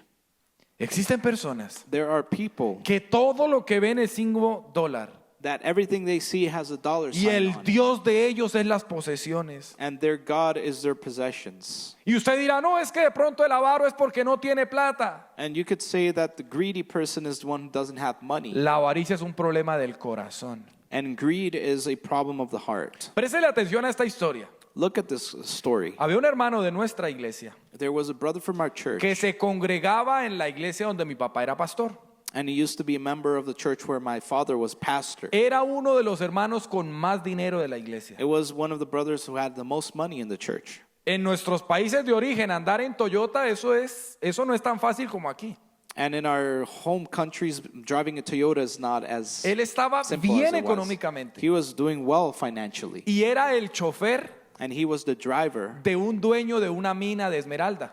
[SPEAKER 1] Existen personas
[SPEAKER 2] There are people
[SPEAKER 1] que todo lo que ven es $5
[SPEAKER 2] that everything they see has a dollar
[SPEAKER 1] y
[SPEAKER 2] sign
[SPEAKER 1] el
[SPEAKER 2] on it,
[SPEAKER 1] Dios de ellos es las posesiones.
[SPEAKER 2] and their God is their possessions.
[SPEAKER 1] Y usted dirá: no, es que de pronto el avaro es porque no tiene plata.
[SPEAKER 2] And you could say that the greedy person is the one who doesn't have money.
[SPEAKER 1] La avaricia es un problema del corazón.
[SPEAKER 2] And greed is a problem of the heart.
[SPEAKER 1] Préstele atención a esta historia.
[SPEAKER 2] Look at this story.
[SPEAKER 1] Había un hermano de nuestra iglesia
[SPEAKER 2] There was a brother from our church,
[SPEAKER 1] que se congregaba en la iglesia donde mi papá era pastor.
[SPEAKER 2] and he used to be a member of the church where my father was pastor.
[SPEAKER 1] Era uno de los hermanos con más dinero de la iglesia.
[SPEAKER 2] It was one of the brothers who had the most money in the church.
[SPEAKER 1] En nuestros países de origen, andar en Toyota, eso no es tan fácil como aquí.
[SPEAKER 2] And in our home countries, driving a Toyota is not as
[SPEAKER 1] Él estaba
[SPEAKER 2] simple
[SPEAKER 1] bien
[SPEAKER 2] as it was.
[SPEAKER 1] económicamente
[SPEAKER 2] He was doing well financially,
[SPEAKER 1] y era el chofer
[SPEAKER 2] and he was the driver
[SPEAKER 1] de un dueño de una mina de esmeralda.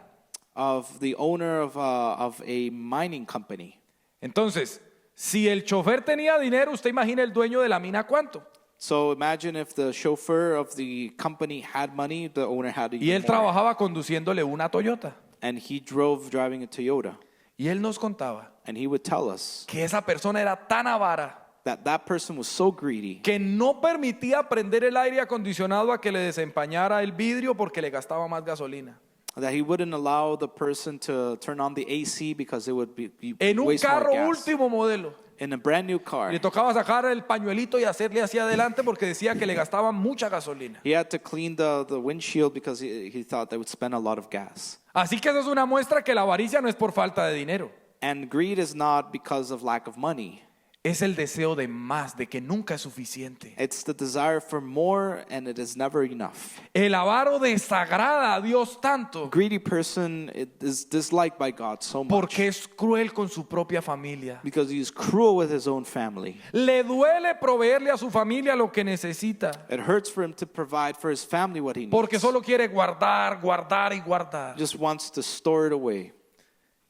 [SPEAKER 2] of the owner of a mining company.
[SPEAKER 1] Entonces, si el chofer tenía dinero, usted imagina el dueño de la mina cuánto.
[SPEAKER 2] So imagine if the chauffeur of the company had money, the owner had
[SPEAKER 1] Y él
[SPEAKER 2] even more.
[SPEAKER 1] trabajaba conduciéndole una Toyota.
[SPEAKER 2] And he drove driving a Toyota.
[SPEAKER 1] Y él nos contaba
[SPEAKER 2] And he would tell us
[SPEAKER 1] que esa persona era tan avara
[SPEAKER 2] that that person was so greedy
[SPEAKER 1] que no permitía prender el aire acondicionado a que le desempañara el vidrio porque le gastaba más gasolina.
[SPEAKER 2] that he wouldn't allow the person to turn on the AC because it would be
[SPEAKER 1] En un
[SPEAKER 2] waste
[SPEAKER 1] carro
[SPEAKER 2] more gas.
[SPEAKER 1] último modelo.
[SPEAKER 2] In a brand new car,
[SPEAKER 1] Le tocaba sacar el pañuelito y hacerle hacia adelante porque decía que le gastaba mucha gasolina.
[SPEAKER 2] he had to clean the windshield because he thought they would spend a lot of gas.
[SPEAKER 1] Así que eso es una muestra que la avaricia no es por falta de dinero.
[SPEAKER 2] And greed is not because of lack of money.
[SPEAKER 1] Es el deseo de más, de que nunca es suficiente.
[SPEAKER 2] It's the desire for more, and it is never enough.
[SPEAKER 1] El avaro desagrada a Dios tanto
[SPEAKER 2] Greedy person is disliked by God so much
[SPEAKER 1] porque es cruel con su propia familia.
[SPEAKER 2] because he is cruel with his own family.
[SPEAKER 1] Le duele proveerle a su familia lo que necesita
[SPEAKER 2] It hurts for him to provide for his family what he needs.
[SPEAKER 1] porque solo quiere guardar, guardar y guardar.
[SPEAKER 2] Just wants to store it away.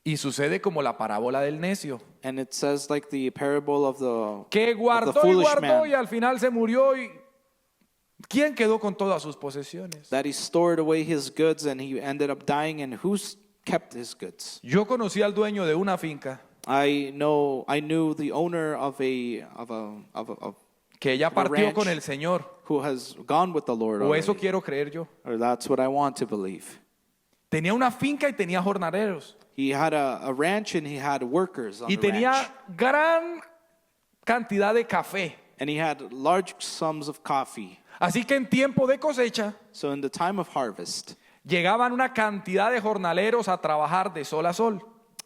[SPEAKER 1] Y sucede como la parábola del necio,
[SPEAKER 2] And it says like the parable of the
[SPEAKER 1] que guardó y
[SPEAKER 2] foolish
[SPEAKER 1] guardó y
[SPEAKER 2] man,
[SPEAKER 1] al final se murió. ¿Y quién quedó con todas sus posesiones?
[SPEAKER 2] that he stored away his goods and he ended up dying, and who's kept his goods?
[SPEAKER 1] Yo conocí al dueño de una finca
[SPEAKER 2] I knew the owner of
[SPEAKER 1] que ya partió
[SPEAKER 2] ranch.
[SPEAKER 1] con el Señor,
[SPEAKER 2] who has gone with the Lord
[SPEAKER 1] o eso
[SPEAKER 2] already.
[SPEAKER 1] quiero creer yo.
[SPEAKER 2] Or that's what I want to believe.
[SPEAKER 1] Tenía una finca y tenía jornaleros
[SPEAKER 2] He had a ranch and he had workers on
[SPEAKER 1] y
[SPEAKER 2] the
[SPEAKER 1] tenía
[SPEAKER 2] ranch.
[SPEAKER 1] gran cantidad de café.
[SPEAKER 2] And he had large sums of coffee.
[SPEAKER 1] Así que en tiempo de cosecha
[SPEAKER 2] So in the time of harvest,
[SPEAKER 1] llegaban una cantidad de jornaleros a trabajar de sol a sol.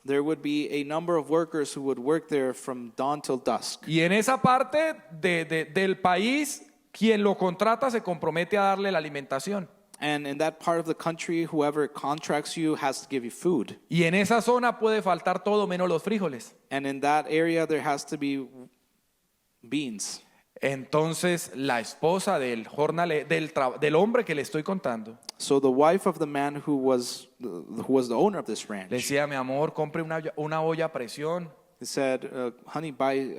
[SPEAKER 2] there would be a number of workers who would work there from dawn till dusk.
[SPEAKER 1] Y en esa parte del país, quien lo contrata se compromete a darle la alimentación.
[SPEAKER 2] And in that part of the country, whoever contracts you has to give you food.
[SPEAKER 1] Y en esa zona puede faltar todo menos los frijoles.
[SPEAKER 2] And in that area, there has to be beans.
[SPEAKER 1] Entonces la esposa del del hombre que le estoy contando
[SPEAKER 2] So the wife of the man who was the owner of this
[SPEAKER 1] le
[SPEAKER 2] ranch,
[SPEAKER 1] decía, mi amor, compre una olla a presión
[SPEAKER 2] he said, honey, buy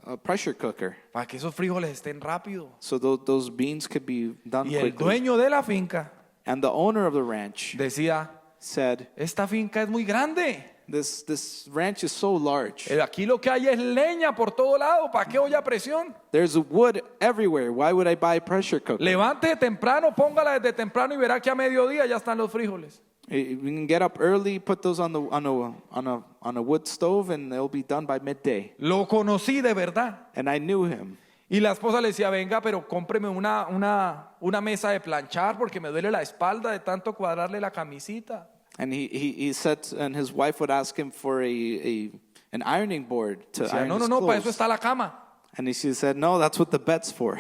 [SPEAKER 2] a pressure cooker
[SPEAKER 1] para que esos frijoles estén rápido.
[SPEAKER 2] so those beans could be done
[SPEAKER 1] Y el
[SPEAKER 2] quickly.
[SPEAKER 1] dueño de la finca
[SPEAKER 2] And the owner of the ranch
[SPEAKER 1] decía,
[SPEAKER 2] said,
[SPEAKER 1] esta finca es muy grande.
[SPEAKER 2] this ranch is so large.
[SPEAKER 1] Aquí lo que hay es leña por todo lado. ¿Para qué olla a presión?
[SPEAKER 2] There's wood everywhere. Why would I buy a pressure cooker?
[SPEAKER 1] Levántese temprano, póngala desde temprano y verá que a mediodía ya están los frijoles.
[SPEAKER 2] You can get up early, put those on a wood stove, and they'll be done by midday.
[SPEAKER 1] Lo conocí de verdad.
[SPEAKER 2] And I knew him.
[SPEAKER 1] Y la esposa le decía, venga, pero cómpreme una mesa de planchar porque me duele la espalda de tanto cuadrarle la camisita.
[SPEAKER 2] And he said, and his wife would ask him for an ironing board to
[SPEAKER 1] Decía,
[SPEAKER 2] iron
[SPEAKER 1] no,
[SPEAKER 2] his
[SPEAKER 1] no, para eso
[SPEAKER 2] clothes.
[SPEAKER 1] está la cama.
[SPEAKER 2] And she said, no, that's what the bed's for.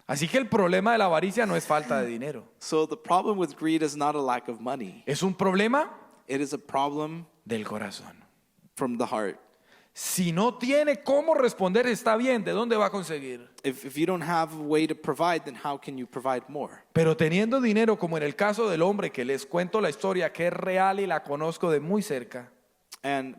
[SPEAKER 1] Así que el problema de la avaricia no es falta de dinero.
[SPEAKER 2] So the problem with greed is not a lack of money.
[SPEAKER 1] Es un problema
[SPEAKER 2] It is a problem
[SPEAKER 1] del corazón.
[SPEAKER 2] from the heart.
[SPEAKER 1] Si no tiene cómo responder, está bien, ¿de dónde va a conseguir?
[SPEAKER 2] If you don't have a way to provide, then how can you provide more?
[SPEAKER 1] Pero teniendo dinero, como en el caso del hombre que les cuento la historia, que es real y la conozco de muy cerca,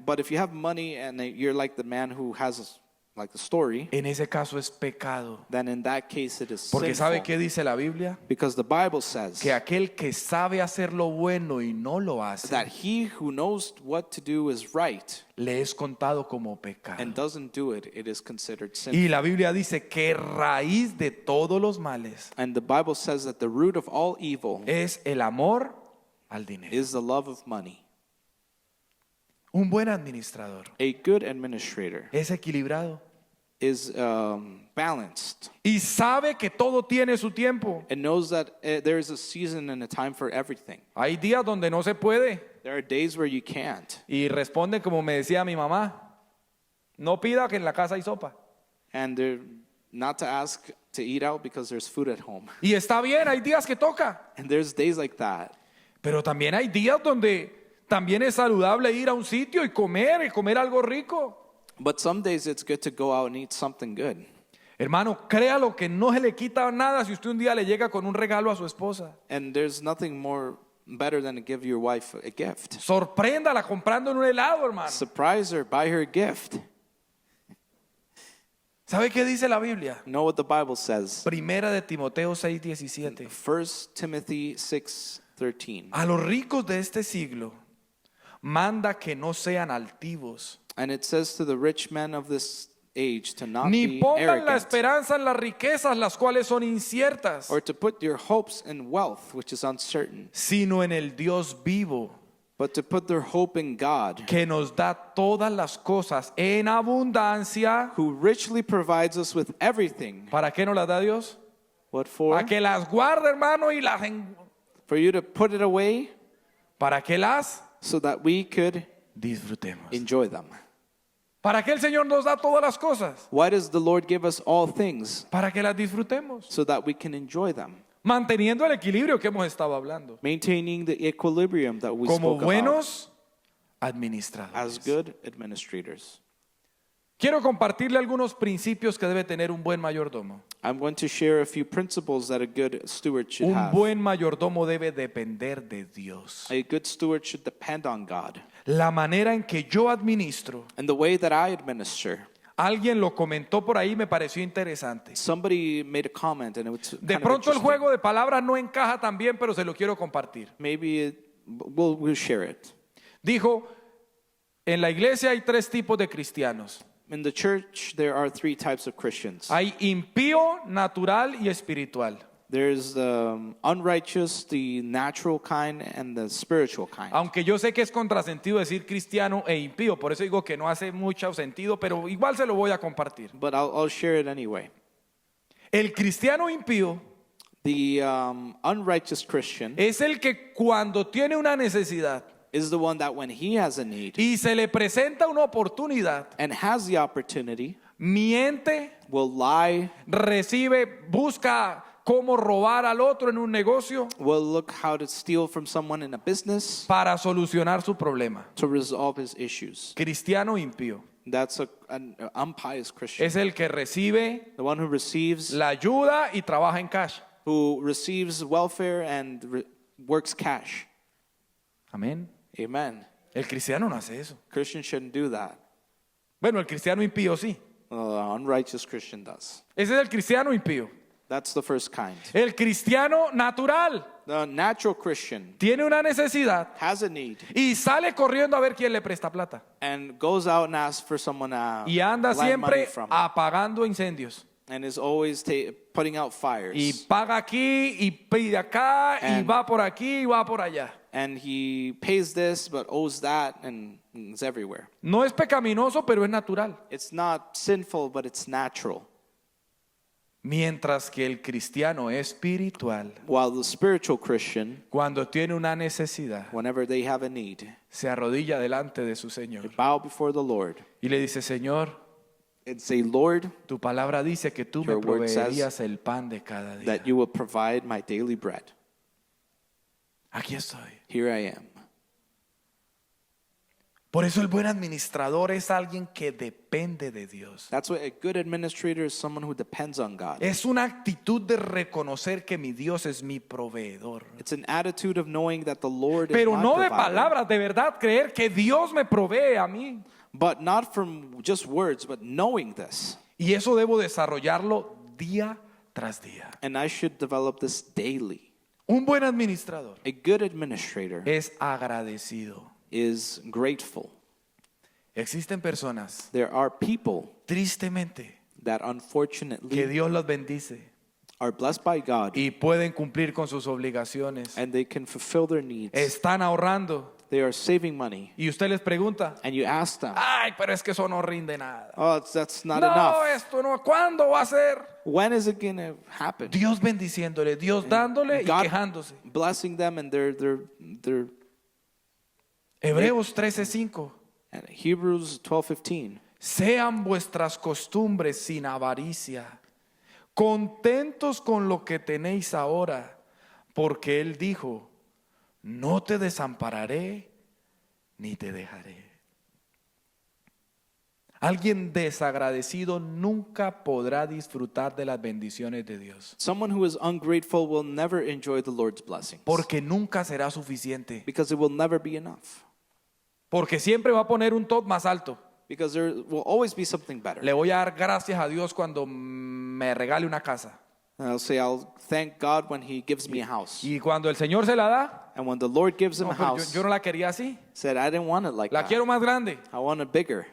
[SPEAKER 2] But if you have money and you're like the man who has like the story,
[SPEAKER 1] en ese caso es pecado.
[SPEAKER 2] then in that case it is
[SPEAKER 1] Porque ¿sabe
[SPEAKER 2] sinful.
[SPEAKER 1] qué dice la Biblia?
[SPEAKER 2] Because the Bible says
[SPEAKER 1] Que aquel que sabe hacer lo bueno y no lo hace,
[SPEAKER 2] that he who knows what to do is right
[SPEAKER 1] le es contado como pecado.
[SPEAKER 2] and doesn't do it, it is considered sinful.
[SPEAKER 1] Y la Biblia dice que raíz de todos los males
[SPEAKER 2] And the Bible says that the root of all evil
[SPEAKER 1] es el amor al dinero.
[SPEAKER 2] is the love of money.
[SPEAKER 1] Un buen administrador
[SPEAKER 2] A good administrator
[SPEAKER 1] es equilibrado
[SPEAKER 2] is balanced
[SPEAKER 1] y sabe que todo tiene su tiempo.
[SPEAKER 2] and knows that there is a season and a time for everything.
[SPEAKER 1] Hay días donde no se puede
[SPEAKER 2] There are days where you can't.
[SPEAKER 1] y responde como me decía mi mamá, no pida que en la casa hay sopa.
[SPEAKER 2] And they're not to ask to eat out because there's food at home.
[SPEAKER 1] Y está bien, hay días que toca,
[SPEAKER 2] And there's days like that.
[SPEAKER 1] pero también hay días donde también es saludable ir a un sitio y comer algo rico.
[SPEAKER 2] But some days it's good to go out and eat something good.
[SPEAKER 1] Hermano, créalo que no se le quita nada si usted un día le llega con un regalo a su esposa.
[SPEAKER 2] And there's nothing more better than to give your wife a gift.
[SPEAKER 1] Sorpréndala comprando en un helado, hermano.
[SPEAKER 2] Surprise her, buy her a gift.
[SPEAKER 1] ¿Sabe qué dice la Biblia?
[SPEAKER 2] Know what the Bible says.
[SPEAKER 1] Primera de Timoteo 6:17.
[SPEAKER 2] 1 Timothy 6:13.
[SPEAKER 1] A los ricos de este siglo manda que no sean altivos,
[SPEAKER 2] And it says to the rich men of this age to not
[SPEAKER 1] ni
[SPEAKER 2] be
[SPEAKER 1] pongan la
[SPEAKER 2] arrogant,
[SPEAKER 1] esperanza en las riquezas, las cuales son inciertas,
[SPEAKER 2] or to put your hopes in wealth, which is uncertain,
[SPEAKER 1] sino en el Dios vivo,
[SPEAKER 2] but to put their hope in God,
[SPEAKER 1] que nos da todas las cosas en abundancia.
[SPEAKER 2] who richly provides us with everything.
[SPEAKER 1] ¿Para qué nos las da Dios?
[SPEAKER 2] What for?
[SPEAKER 1] Para que las guarde, hermano, y
[SPEAKER 2] For you to put it away
[SPEAKER 1] para que las
[SPEAKER 2] so that we could
[SPEAKER 1] disfrutemos.
[SPEAKER 2] enjoy them.
[SPEAKER 1] ¿Para qué el Señor nos da todas las cosas?
[SPEAKER 2] Why does the Lord give us all things?
[SPEAKER 1] Para que las disfrutemos,
[SPEAKER 2] So that we can enjoy them.
[SPEAKER 1] manteniendo el equilibrio que hemos estado hablando,
[SPEAKER 2] Maintaining the equilibrium that we
[SPEAKER 1] como
[SPEAKER 2] spoke about
[SPEAKER 1] buenos
[SPEAKER 2] as
[SPEAKER 1] administradores.
[SPEAKER 2] good administrators.
[SPEAKER 1] Quiero compartirle algunos principios que debe tener un buen mayordomo.
[SPEAKER 2] I'm going to share a few principles that a good steward should
[SPEAKER 1] Un
[SPEAKER 2] have.
[SPEAKER 1] buen mayordomo debe depender de Dios.
[SPEAKER 2] A good steward should depend on God.
[SPEAKER 1] La manera en que yo administro,
[SPEAKER 2] And the way that I administer.
[SPEAKER 1] alguien lo comentó por ahí, me pareció interesante.
[SPEAKER 2] Somebody made a comment and it was
[SPEAKER 1] De
[SPEAKER 2] kind of
[SPEAKER 1] pronto el
[SPEAKER 2] interesting.
[SPEAKER 1] juego de palabras no encaja tan bien, pero se lo quiero compartir.
[SPEAKER 2] Maybe we'll share it.
[SPEAKER 1] Dijo, en la iglesia hay 3 tipos de cristianos.
[SPEAKER 2] In the church, there are 3 types of Christians.
[SPEAKER 1] Hay impío, natural y espiritual.
[SPEAKER 2] There's the unrighteous, the natural kind, and the spiritual kind.
[SPEAKER 1] Aunque yo sé que es contrasentido decir cristiano e impío, por eso digo que no hace mucho sentido, pero igual se lo voy a compartir.
[SPEAKER 2] But I'll share it anyway.
[SPEAKER 1] El cristiano impío
[SPEAKER 2] The unrighteous Christian
[SPEAKER 1] es el que cuando tiene una necesidad
[SPEAKER 2] is the one that when he has a need
[SPEAKER 1] y se le presenta una oportunidad,
[SPEAKER 2] and has the opportunity,
[SPEAKER 1] miente,
[SPEAKER 2] will lie,
[SPEAKER 1] recibe, busca cómo robar al otro en un negocio
[SPEAKER 2] will look how to steal from someone in a business
[SPEAKER 1] para solucionar su problema.
[SPEAKER 2] to resolve his issues.
[SPEAKER 1] Cristiano impío.
[SPEAKER 2] That's an unpious Christian.
[SPEAKER 1] Es el que recibe
[SPEAKER 2] The one who receives
[SPEAKER 1] la ayuda y trabaja en cash.
[SPEAKER 2] welfare and works cash.
[SPEAKER 1] Amén.
[SPEAKER 2] Amen.
[SPEAKER 1] El cristiano no hace eso.
[SPEAKER 2] Christian shouldn't do that.
[SPEAKER 1] Bueno, el cristiano impío sí.
[SPEAKER 2] Unrighteous Christian does.
[SPEAKER 1] Ese es el cristiano impío.
[SPEAKER 2] That's the first kind.
[SPEAKER 1] El cristiano natural
[SPEAKER 2] The natural Christian
[SPEAKER 1] tiene una necesidad
[SPEAKER 2] has a need
[SPEAKER 1] y sale corriendo a ver quién le presta plata.
[SPEAKER 2] and goes out and asks for someone
[SPEAKER 1] Y anda
[SPEAKER 2] lend money
[SPEAKER 1] siempre
[SPEAKER 2] from him,
[SPEAKER 1] apagando incendios.
[SPEAKER 2] and is always putting out fires.
[SPEAKER 1] Y paga aquí y pide acá y
[SPEAKER 2] And-
[SPEAKER 1] va por aquí y va por allá.
[SPEAKER 2] And he pays this but owes that, and it's everywhere.
[SPEAKER 1] No es pecaminoso, pero es natural.
[SPEAKER 2] It's not sinful, but it's natural.
[SPEAKER 1] Mientras que el cristiano espiritual,
[SPEAKER 2] While the spiritual Christian,
[SPEAKER 1] cuando tiene una necesidad,
[SPEAKER 2] whenever they have a need,
[SPEAKER 1] se arrodilla delante de su Señor
[SPEAKER 2] bow before the Lord
[SPEAKER 1] y le dice, Señor,
[SPEAKER 2] and say, Lord,
[SPEAKER 1] tu palabra dice que tú me
[SPEAKER 2] Your word says
[SPEAKER 1] proveerías el pan de cada día.
[SPEAKER 2] that you will provide my daily bread.
[SPEAKER 1] Aquí estoy.
[SPEAKER 2] Here I am.
[SPEAKER 1] Por eso el buen administrador es alguien que depende de Dios.
[SPEAKER 2] That's why a good administrator is someone who depends on God.
[SPEAKER 1] Es una actitud de reconocer que mi Dios es mi proveedor.
[SPEAKER 2] It's an attitude of knowing that the Lord is
[SPEAKER 1] Pero
[SPEAKER 2] my
[SPEAKER 1] no de
[SPEAKER 2] provider.
[SPEAKER 1] palabras, de verdad creer que Dios me provee a mí.
[SPEAKER 2] But not from just words, but knowing this.
[SPEAKER 1] Y eso debo desarrollarlo día tras día.
[SPEAKER 2] And I should develop this daily.
[SPEAKER 1] Un buen administrador
[SPEAKER 2] A good administrator
[SPEAKER 1] es agradecido.
[SPEAKER 2] is grateful.
[SPEAKER 1] Existen personas,
[SPEAKER 2] There are people
[SPEAKER 1] tristemente,
[SPEAKER 2] that
[SPEAKER 1] que
[SPEAKER 2] unfortunately
[SPEAKER 1] Dios los bendice
[SPEAKER 2] are blessed by God
[SPEAKER 1] y pueden cumplir con sus obligaciones.
[SPEAKER 2] and they can fulfill their needs.
[SPEAKER 1] Están ahorrando
[SPEAKER 2] They are saving money.
[SPEAKER 1] y usted les pregunta,
[SPEAKER 2] And you ask them,
[SPEAKER 1] ay, pero es que eso no rinde nada.
[SPEAKER 2] oh, that's not
[SPEAKER 1] No,
[SPEAKER 2] enough.
[SPEAKER 1] esto no, ¿cuándo va a ser?
[SPEAKER 2] When is it going to happen?
[SPEAKER 1] Dios bendiciéndole, Dios dándole y
[SPEAKER 2] God
[SPEAKER 1] quejándose.
[SPEAKER 2] blessing them, and they're
[SPEAKER 1] Hebreos 13:5.
[SPEAKER 2] and Hebrews 12:15.
[SPEAKER 1] Sean vuestras costumbres sin avaricia, contentos con lo que tenéis ahora, porque Él dijo, no te desampararé ni te dejaré. Alguien desagradecido nunca podrá disfrutar de las bendiciones de Dios,
[SPEAKER 2] Someone who is ungrateful will never enjoy the Lord's blessings
[SPEAKER 1] porque nunca será suficiente,
[SPEAKER 2] because it will never be enough.
[SPEAKER 1] porque siempre va a poner un top más alto.
[SPEAKER 2] Because there will always be something better.
[SPEAKER 1] Le voy a dar gracias a Dios cuando me regale una casa.
[SPEAKER 2] And I'll thank God when He gives me a house.
[SPEAKER 1] Y cuando el Señor se la da,
[SPEAKER 2] And when the Lord gives him
[SPEAKER 1] no,
[SPEAKER 2] a
[SPEAKER 1] pero
[SPEAKER 2] house,
[SPEAKER 1] yo no la quería así,
[SPEAKER 2] said, I didn't want it like
[SPEAKER 1] la
[SPEAKER 2] that.
[SPEAKER 1] quiero más grande.
[SPEAKER 2] I want it bigger.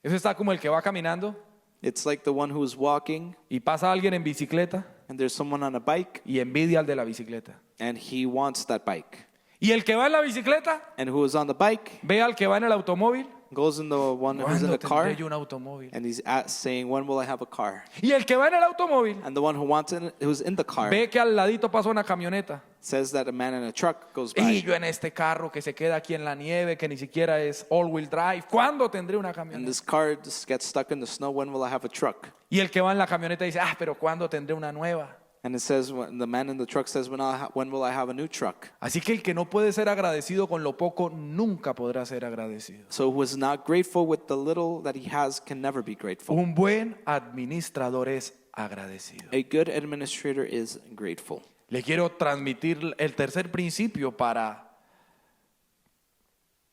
[SPEAKER 1] Eso está como el que va caminando
[SPEAKER 2] It's like the one who's walking
[SPEAKER 1] y pasa alguien en bicicleta
[SPEAKER 2] and there's someone on a bike
[SPEAKER 1] y envidia al de la bicicleta.
[SPEAKER 2] and he wants that bike.
[SPEAKER 1] Y el que va en la bicicleta
[SPEAKER 2] And who is on the bike
[SPEAKER 1] ve al que va en el automóvil.
[SPEAKER 2] goes in the one who's in
[SPEAKER 1] ¿Cuándo
[SPEAKER 2] the car
[SPEAKER 1] tendré yo un automóvil?
[SPEAKER 2] and he's saying, when will I have a car?
[SPEAKER 1] Y el que va en el automóvil
[SPEAKER 2] And the one who's in the car
[SPEAKER 1] ve que al ladito pasa una camioneta.
[SPEAKER 2] says that a man in a truck goes
[SPEAKER 1] Y
[SPEAKER 2] by.
[SPEAKER 1] yo en este carro que se queda aquí en la nieve, que ni siquiera es all-wheel drive. ¿Cuándo tendré una
[SPEAKER 2] And
[SPEAKER 1] camioneta?
[SPEAKER 2] this car just gets stuck in the snow. When will I have a truck?
[SPEAKER 1] Y el que va en la camioneta dice, pero ¿cuándo tendré una nueva?
[SPEAKER 2] And it says, the man in the truck says, when will I have a new truck?
[SPEAKER 1] Así que el que no puede ser agradecido con lo poco, nunca podrá ser agradecido.
[SPEAKER 2] So who is not grateful with the little that he has can never be grateful.
[SPEAKER 1] Un buen administrador es agradecido.
[SPEAKER 2] A good administrator is grateful.
[SPEAKER 1] Le quiero transmitir el tercer principio para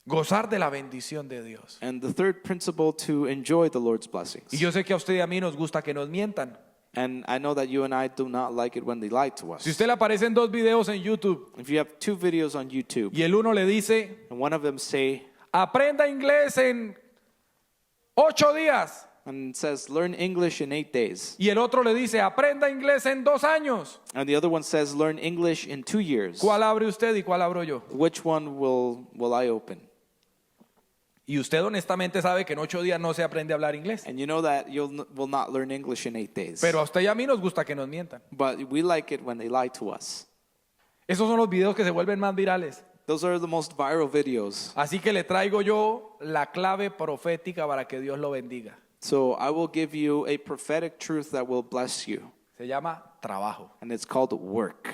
[SPEAKER 1] gozar de la bendición de Dios.
[SPEAKER 2] And the third principle to enjoy the Lord's blessings.
[SPEAKER 1] Y yo sé que a usted y a mí nos gusta que nos mientan.
[SPEAKER 2] And I know that you and I do not like it when they lie to us.
[SPEAKER 1] Si usted le aparecen dos videos en YouTube
[SPEAKER 2] If you have two videos on YouTube
[SPEAKER 1] y el uno le dice,
[SPEAKER 2] and one of them say,
[SPEAKER 1] aprenda inglés en 8 días.
[SPEAKER 2] and it says, learn English in 8 days.
[SPEAKER 1] Y el otro le dice, aprenda inglés en 2 años.
[SPEAKER 2] And the other one says, learn English in 2 years.
[SPEAKER 1] ¿Cuál abre usted y cuál abro yo?
[SPEAKER 2] Which one will I open?
[SPEAKER 1] Y usted honestamente sabe que en 8 días no se aprende a hablar inglés.
[SPEAKER 2] And you know that you will not learn English in 8 days.
[SPEAKER 1] Pero a usted y a mí nos gusta que nos mientan.
[SPEAKER 2] But we like it when they lie to us.
[SPEAKER 1] Esos son los videos que se vuelven más virales.
[SPEAKER 2] Those are the most viral videos.
[SPEAKER 1] Así que le traigo yo la clave profética para que Dios lo bendiga.
[SPEAKER 2] So I will give you a prophetic truth that will bless you.
[SPEAKER 1] Se llama trabajo.
[SPEAKER 2] And it's called work.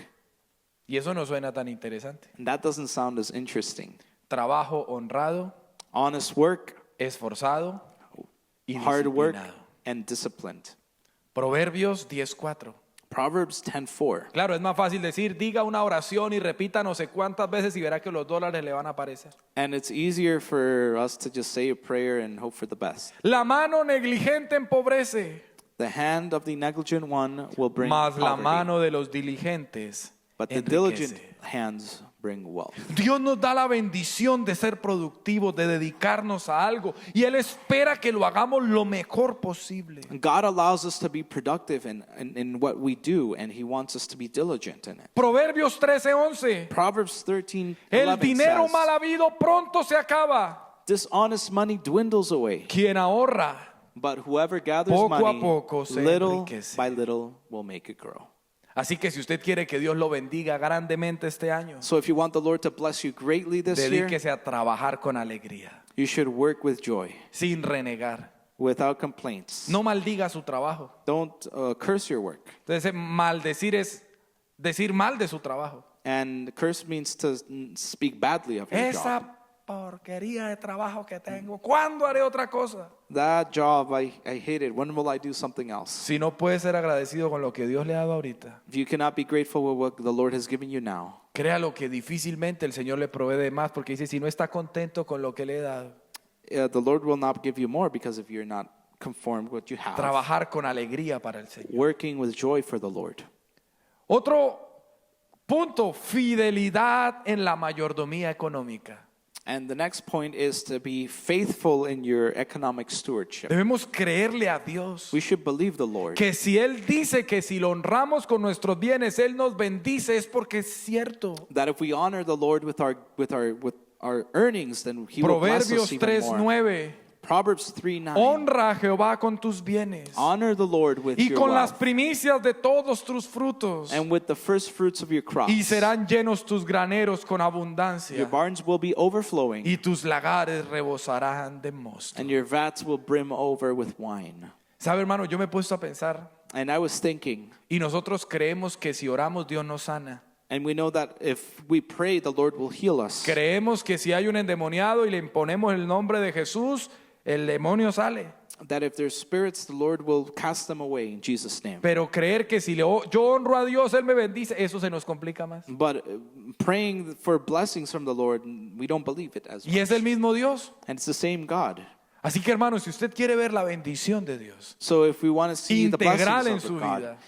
[SPEAKER 1] Y eso no suena tan interesante.
[SPEAKER 2] And that doesn't sound as interesting.
[SPEAKER 1] Trabajo honrado
[SPEAKER 2] honest work,
[SPEAKER 1] esforzado y
[SPEAKER 2] hard work,
[SPEAKER 1] disciplinado.
[SPEAKER 2] and disciplined.
[SPEAKER 1] Proverbios 10:4.
[SPEAKER 2] Proverbs 10:4.
[SPEAKER 1] Claro, es más fácil decir, diga una oración y repita no sé cuántas veces y verá que los dólares le van a aparecer.
[SPEAKER 2] And it's easier for us to just say a prayer and hope for the best.
[SPEAKER 1] La mano negligente empobrece,
[SPEAKER 2] The hand of the negligent one will bring
[SPEAKER 1] mas la
[SPEAKER 2] poverty,
[SPEAKER 1] mano de los diligentes
[SPEAKER 2] but the diligent
[SPEAKER 1] enriquece.
[SPEAKER 2] hands bring wealth.
[SPEAKER 1] Dios nos da la bendición de ser productivos, de dedicarnos a algo, y Él espera que lo hagamos lo mejor posible.
[SPEAKER 2] God allows us to be productive in what we do, and He wants us to be diligent in it.
[SPEAKER 1] Proverbios 13:11.
[SPEAKER 2] Proverbs 13:11
[SPEAKER 1] El dinero
[SPEAKER 2] says,
[SPEAKER 1] mal habido pronto se acaba.
[SPEAKER 2] dishonest money dwindles away,
[SPEAKER 1] Quien ahorra,
[SPEAKER 2] but whoever gathers
[SPEAKER 1] poco a
[SPEAKER 2] money
[SPEAKER 1] poco se
[SPEAKER 2] little
[SPEAKER 1] enriquece.
[SPEAKER 2] by little will make it grow.
[SPEAKER 1] así que si usted quiere que Dios lo bendiga grandemente este año,
[SPEAKER 2] So if you want the Lord to bless you greatly this year,
[SPEAKER 1] dedíquese a trabajar con alegría,
[SPEAKER 2] you should work with joy,
[SPEAKER 1] sin renegar.
[SPEAKER 2] without complaints.
[SPEAKER 1] No maldiga su trabajo.
[SPEAKER 2] Don't curse your work.
[SPEAKER 1] Entonces, maldecir es decir mal de su trabajo.
[SPEAKER 2] And curse means to speak badly of your job.
[SPEAKER 1] Esa porquería de trabajo que tengo, ¿cuándo haré otra cosa?
[SPEAKER 2] That job, I hate it. When will I do something else?
[SPEAKER 1] Si no puede ser agradecido con lo que Dios le ha dado ahorita,
[SPEAKER 2] If you cannot be grateful with what the Lord has given you now,
[SPEAKER 1] créalo que difícilmente el Señor le provee de más, porque dice, si no está contento con lo que le he dado,
[SPEAKER 2] the Lord will not give you more, because if you're not conformed with what you have,
[SPEAKER 1] trabajar con alegría para el Señor.
[SPEAKER 2] working with joy for the Lord.
[SPEAKER 1] Otro punto, fidelidad en la mayordomía económica.
[SPEAKER 2] And the next point is to be faithful in your economic stewardship.
[SPEAKER 1] Debemos creerle a Dios
[SPEAKER 2] We should believe the Lord.
[SPEAKER 1] que si Él dice que si lo honramos con nuestros bienes, Él nos bendice, es porque es cierto.
[SPEAKER 2] That if we honor the Lord with our earnings, then He will bless
[SPEAKER 1] Proverbios
[SPEAKER 2] us even more.
[SPEAKER 1] 3:9.
[SPEAKER 2] Proverbs 3:9.
[SPEAKER 1] Honra a Jehová con tus bienes
[SPEAKER 2] Honor the Lord with
[SPEAKER 1] y
[SPEAKER 2] your
[SPEAKER 1] con las
[SPEAKER 2] wealth
[SPEAKER 1] primicias de todos tus frutos,
[SPEAKER 2] and with the first fruits of your crops.
[SPEAKER 1] y serán llenos tus graneros con
[SPEAKER 2] Your
[SPEAKER 1] abundancia,
[SPEAKER 2] barns will be overflowing,
[SPEAKER 1] y tus lagares rebosarán de mosto.
[SPEAKER 2] and your vats will brim over with wine.
[SPEAKER 1] ¿Sabe, hermano? Yo me he puesto a pensar,
[SPEAKER 2] And I was thinking,
[SPEAKER 1] y nosotros creemos que si oramos Dios nos sana.
[SPEAKER 2] and we know that if we pray, the Lord will heal us.
[SPEAKER 1] Creemos que si hay un endemoniado y le imponemos el nombre de Jesús, el demonio sale.
[SPEAKER 2] That if there's spirits, the Lord will cast them away in Jesus' name.
[SPEAKER 1] Pero creer que si yo honro a Dios, Él me bendice, eso se nos complica más.
[SPEAKER 2] But praying for blessings from the Lord, we don't believe it as
[SPEAKER 1] Y
[SPEAKER 2] much.
[SPEAKER 1] es el mismo Dios.
[SPEAKER 2] And it's the same God.
[SPEAKER 1] Así que, hermano, si usted quiere ver la bendición de Dios,
[SPEAKER 2] So if we want to see the
[SPEAKER 1] integral en
[SPEAKER 2] blessings
[SPEAKER 1] su
[SPEAKER 2] of God
[SPEAKER 1] vida,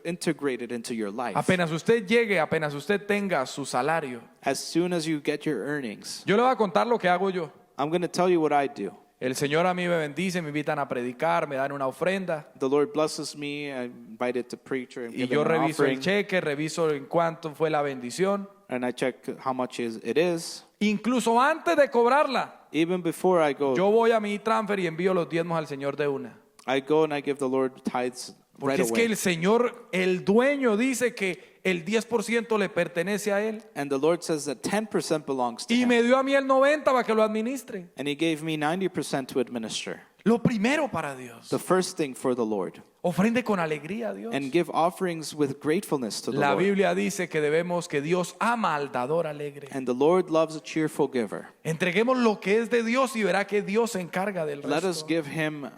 [SPEAKER 2] integrated into your life,
[SPEAKER 1] apenas usted llegue, apenas usted tenga su salario.
[SPEAKER 2] as soon as you get your earnings,
[SPEAKER 1] Yo le voy a contar lo que hago yo.
[SPEAKER 2] I'm going to tell you what I do.
[SPEAKER 1] El Señor a mí me bendice, me invitan a predicar, me dan una ofrenda,
[SPEAKER 2] The Lord blesses me. I'm invited to preach and
[SPEAKER 1] y
[SPEAKER 2] give
[SPEAKER 1] yo
[SPEAKER 2] an
[SPEAKER 1] reviso el
[SPEAKER 2] offering,
[SPEAKER 1] cheque, reviso en cuánto fue la bendición.
[SPEAKER 2] and I check how much it is.
[SPEAKER 1] Incluso antes de cobrarla,
[SPEAKER 2] Even before I go,
[SPEAKER 1] yo voy a mi transfer y envío los diezmos al Señor de una.
[SPEAKER 2] I go and I give the Lord tithes
[SPEAKER 1] Porque
[SPEAKER 2] right
[SPEAKER 1] es que
[SPEAKER 2] away.
[SPEAKER 1] el Señor, el dueño, dice que el 10% le pertenece a Él.
[SPEAKER 2] And the Lord says that 10% belongs to
[SPEAKER 1] Y
[SPEAKER 2] Him.
[SPEAKER 1] me dio a mí el 90% para que lo administre.
[SPEAKER 2] And He gave me 90% to administer.
[SPEAKER 1] Lo primero para Dios.
[SPEAKER 2] The first thing for the Lord.
[SPEAKER 1] Ofrende con alegría a Dios.
[SPEAKER 2] And give offerings with gratefulness to the
[SPEAKER 1] La
[SPEAKER 2] Lord.
[SPEAKER 1] Biblia dice que Dios ama al dador alegre.
[SPEAKER 2] And the Lord loves a cheerful giver.
[SPEAKER 1] Entreguemos lo que es de Dios y verá que Dios se encarga del
[SPEAKER 2] Let us
[SPEAKER 1] resto.
[SPEAKER 2] give Him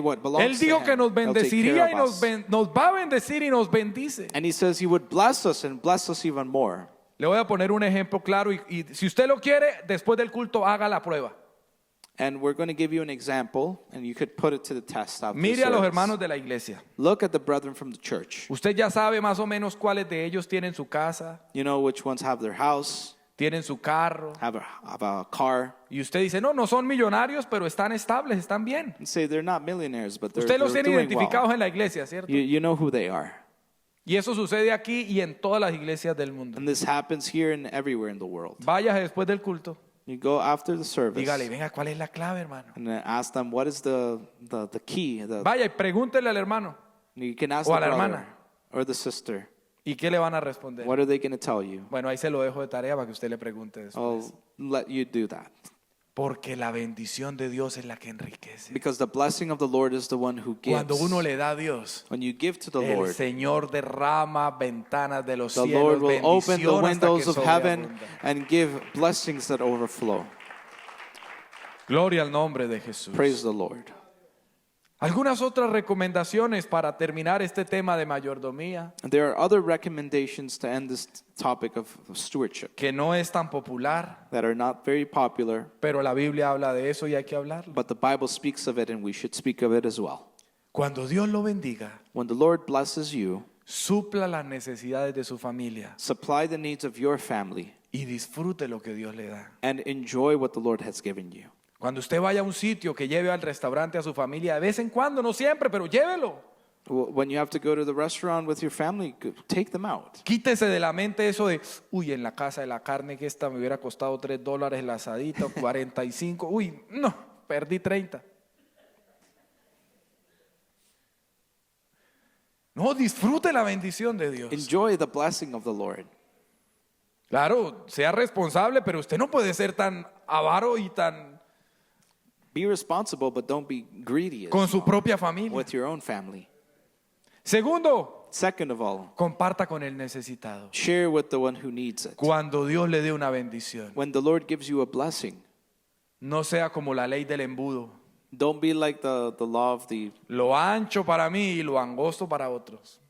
[SPEAKER 2] what belongs
[SPEAKER 1] Él
[SPEAKER 2] to
[SPEAKER 1] dijo
[SPEAKER 2] Him.
[SPEAKER 1] que nos
[SPEAKER 2] He'll take
[SPEAKER 1] bendeciría
[SPEAKER 2] care
[SPEAKER 1] y
[SPEAKER 2] of us.
[SPEAKER 1] nos va a bendecir y nos bendice.
[SPEAKER 2] And He says He would bless us and bless us even more.
[SPEAKER 1] Le voy a poner un ejemplo claro y si usted lo quiere, después del culto haga la prueba.
[SPEAKER 2] And we're going to give you an example, and you could put it to the test after the
[SPEAKER 1] Mire a los
[SPEAKER 2] service.
[SPEAKER 1] hermanos de la iglesia.
[SPEAKER 2] Look at the brethren from the church.
[SPEAKER 1] Usted ya sabe más o menos cuáles de ellos tienen su casa,
[SPEAKER 2] You know which ones have their house,
[SPEAKER 1] tienen su carro.
[SPEAKER 2] have a car.
[SPEAKER 1] Y usted dice, no son millonarios, pero están estables, están bien.
[SPEAKER 2] And say they're not millionaires, but
[SPEAKER 1] Usted los
[SPEAKER 2] they're
[SPEAKER 1] tiene
[SPEAKER 2] doing
[SPEAKER 1] identificados
[SPEAKER 2] well.
[SPEAKER 1] en la iglesia, ¿cierto?
[SPEAKER 2] You know who they are.
[SPEAKER 1] Y eso sucede aquí y en todas las iglesias del mundo.
[SPEAKER 2] And this happens here and everywhere in the world.
[SPEAKER 1] Vaya después del culto.
[SPEAKER 2] You go after the service
[SPEAKER 1] Dígale, venga, ¿cuál es la clave, hermano?
[SPEAKER 2] and then ask them what is the key.
[SPEAKER 1] Vaya y pregúntele al hermano.
[SPEAKER 2] You can ask
[SPEAKER 1] O
[SPEAKER 2] the
[SPEAKER 1] a la
[SPEAKER 2] brother
[SPEAKER 1] hermana.
[SPEAKER 2] or the sister.
[SPEAKER 1] ¿Y qué le van a responder?
[SPEAKER 2] What are they going to tell you?
[SPEAKER 1] Bueno, ahí se lo dejo de tarea para que usted le pregunte después.
[SPEAKER 2] I'll let you do that.
[SPEAKER 1] Porque la bendición de Dios es la que enriquece.
[SPEAKER 2] Because the blessing of the Lord is the one who gives.
[SPEAKER 1] Cuando uno le da a Dios,
[SPEAKER 2] When you give to the
[SPEAKER 1] el
[SPEAKER 2] Lord,
[SPEAKER 1] Señor derrama ventanas de los
[SPEAKER 2] the
[SPEAKER 1] cielos,
[SPEAKER 2] Lord will open the
[SPEAKER 1] bendición hasta
[SPEAKER 2] windows
[SPEAKER 1] que
[SPEAKER 2] of heaven
[SPEAKER 1] sobreabunda.
[SPEAKER 2] and give blessings that overflow.
[SPEAKER 1] Gloria al nombre de Jesús.
[SPEAKER 2] Praise the Lord.
[SPEAKER 1] Algunas otras recomendaciones para terminar este tema de mayordomía,
[SPEAKER 2] There are other recommendations to end this topic of stewardship
[SPEAKER 1] que no es tan popular,
[SPEAKER 2] that are not very popular,
[SPEAKER 1] pero la Biblia habla de eso y hay que hablarlo.
[SPEAKER 2] but the Bible speaks of it and we should speak of it as well.
[SPEAKER 1] Cuando Dios lo bendiga,
[SPEAKER 2] When the Lord blesses you,
[SPEAKER 1] supla las necesidades de su familia
[SPEAKER 2] supply the needs of your family
[SPEAKER 1] y disfrute lo que Dios le da.
[SPEAKER 2] and enjoy what the Lord has given you.
[SPEAKER 1] Cuando usted vaya a un sitio, que lleve al restaurante a su familia de vez en cuando, no siempre, pero llévelo.
[SPEAKER 2] When you have to go to the restaurant with your family, take them out.
[SPEAKER 1] Quítese de la mente eso de, uy, en la casa de la carne que esta me hubiera costado $3 el asadito, 45, uy, no, perdí 30. No, disfrute la bendición de Dios.
[SPEAKER 2] Enjoy the blessing of the Lord.
[SPEAKER 1] Claro, sea responsable, pero usted no puede ser tan avaro y tan
[SPEAKER 2] Be responsible, but don't be greedy as
[SPEAKER 1] con su
[SPEAKER 2] well
[SPEAKER 1] propia familia.
[SPEAKER 2] with your own family.
[SPEAKER 1] Segundo,
[SPEAKER 2] Second of all,
[SPEAKER 1] comparta con el necesitado.
[SPEAKER 2] share with the one who needs it.
[SPEAKER 1] Cuando Dios le dé una bendición,
[SPEAKER 2] When the Lord gives you a blessing,
[SPEAKER 1] no sea como la ley del embudo.
[SPEAKER 2] don't be like the law of the
[SPEAKER 1] Lo ancho para mí y lo angosto para otros.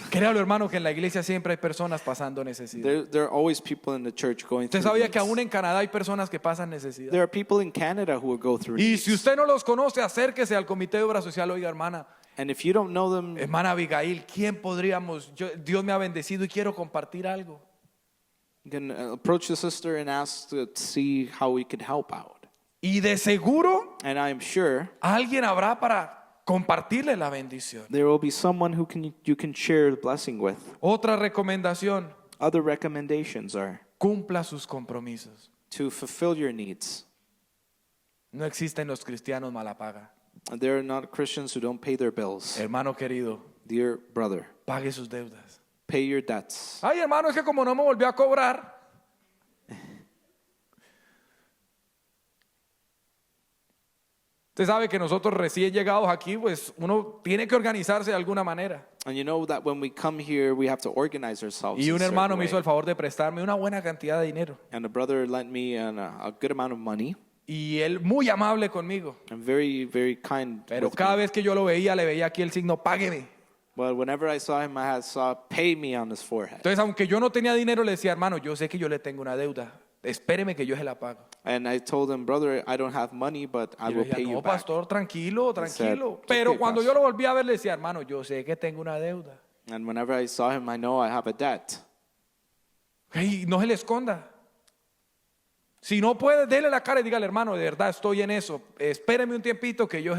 [SPEAKER 1] Créalo, hermano, que en la iglesia siempre hay personas pasando necesidad.
[SPEAKER 2] there are always people in the church going
[SPEAKER 1] Usted
[SPEAKER 2] through
[SPEAKER 1] sabía que
[SPEAKER 2] needs.
[SPEAKER 1] aún en Canadá hay personas que pasan necesidad.
[SPEAKER 2] There are people in Canada who will go through
[SPEAKER 1] Y
[SPEAKER 2] needs.
[SPEAKER 1] si usted no los conoce, acérquese al comité de obra social. Oiga, hermana,
[SPEAKER 2] And if you don't know them,
[SPEAKER 1] hermana Abigail, ¿quién podríamos? Dios me ha bendecido y quiero compartir algo.
[SPEAKER 2] you can approach the sister and ask to see how we could help out.
[SPEAKER 1] Y de seguro
[SPEAKER 2] And I'm sure
[SPEAKER 1] alguien habrá para compartirle la bendición.
[SPEAKER 2] there will be someone who you can share the blessing with.
[SPEAKER 1] Otra recomendación,
[SPEAKER 2] Other recommendations are
[SPEAKER 1] cumpla sus compromisos.
[SPEAKER 2] to fulfill your needs.
[SPEAKER 1] No existen los cristianos malapaga.
[SPEAKER 2] There are not Christians who don't pay their bills.
[SPEAKER 1] Hermano querido,
[SPEAKER 2] Dear brother,
[SPEAKER 1] pague sus deudas.
[SPEAKER 2] pay your debts.
[SPEAKER 1] Ay, hermano, es que como no me volvió a cobrar. Usted sabe que nosotros recién llegados aquí, pues uno tiene que organizarse de alguna manera.
[SPEAKER 2] And you know that when we come here, we have to organize ourselves.
[SPEAKER 1] Y
[SPEAKER 2] in
[SPEAKER 1] un
[SPEAKER 2] a
[SPEAKER 1] hermano
[SPEAKER 2] certain
[SPEAKER 1] me hizo
[SPEAKER 2] way.
[SPEAKER 1] el favor de prestarme una buena cantidad de dinero.
[SPEAKER 2] And a brother lent me a good amount of money.
[SPEAKER 1] Y él muy amable conmigo.
[SPEAKER 2] And very, very kind.
[SPEAKER 1] Pero
[SPEAKER 2] with
[SPEAKER 1] cada
[SPEAKER 2] me.
[SPEAKER 1] vez que yo lo veía, le veía aquí el signo, págueme.
[SPEAKER 2] But whenever I saw him, I saw pay me on his forehead.
[SPEAKER 1] Entonces, aunque yo no tenía dinero, le decía, hermano, yo sé que yo le tengo una deuda. Espéreme que yo se la pago.
[SPEAKER 2] And I told him, brother, I don't have money, but I
[SPEAKER 1] Y yo
[SPEAKER 2] will
[SPEAKER 1] decía,
[SPEAKER 2] pay
[SPEAKER 1] no,
[SPEAKER 2] you back.
[SPEAKER 1] pastor, tranquilo, tranquilo.
[SPEAKER 2] "It's
[SPEAKER 1] Pero
[SPEAKER 2] okay,
[SPEAKER 1] cuando yo
[SPEAKER 2] pastor."
[SPEAKER 1] lo volví a ver, le decía, hermano, yo sé que tengo una deuda.
[SPEAKER 2] And whenever I saw him, I know I have a debt.
[SPEAKER 1] Y no se le esconda. Si no puede, dele la cara y dígale, hermano, de verdad estoy en eso. Espéreme un tiempito que yo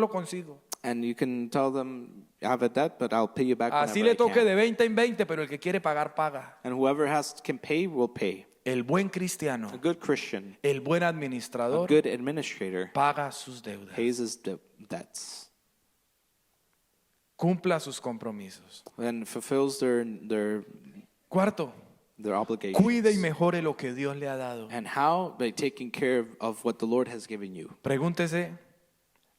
[SPEAKER 1] lo consigo.
[SPEAKER 2] And you can tell them, I have a debt, but I'll pay you back
[SPEAKER 1] Así
[SPEAKER 2] whenever
[SPEAKER 1] le
[SPEAKER 2] I
[SPEAKER 1] toque
[SPEAKER 2] can.
[SPEAKER 1] de 20 en 20, pero el que quiere pagar, paga.
[SPEAKER 2] And whoever can pay, will pay.
[SPEAKER 1] El buen cristiano,
[SPEAKER 2] A good Christian,
[SPEAKER 1] el buen
[SPEAKER 2] a
[SPEAKER 1] administrador,
[SPEAKER 2] good administrator,
[SPEAKER 1] paga sus deudas.
[SPEAKER 2] pays his debts
[SPEAKER 1] Cumpla sus compromisos.
[SPEAKER 2] and fulfills their
[SPEAKER 1] Cuarto,
[SPEAKER 2] obligations.
[SPEAKER 1] cuide y mejore lo que Dios le ha dado.
[SPEAKER 2] And how? By taking care of what the Lord has given you.
[SPEAKER 1] Pregúntese,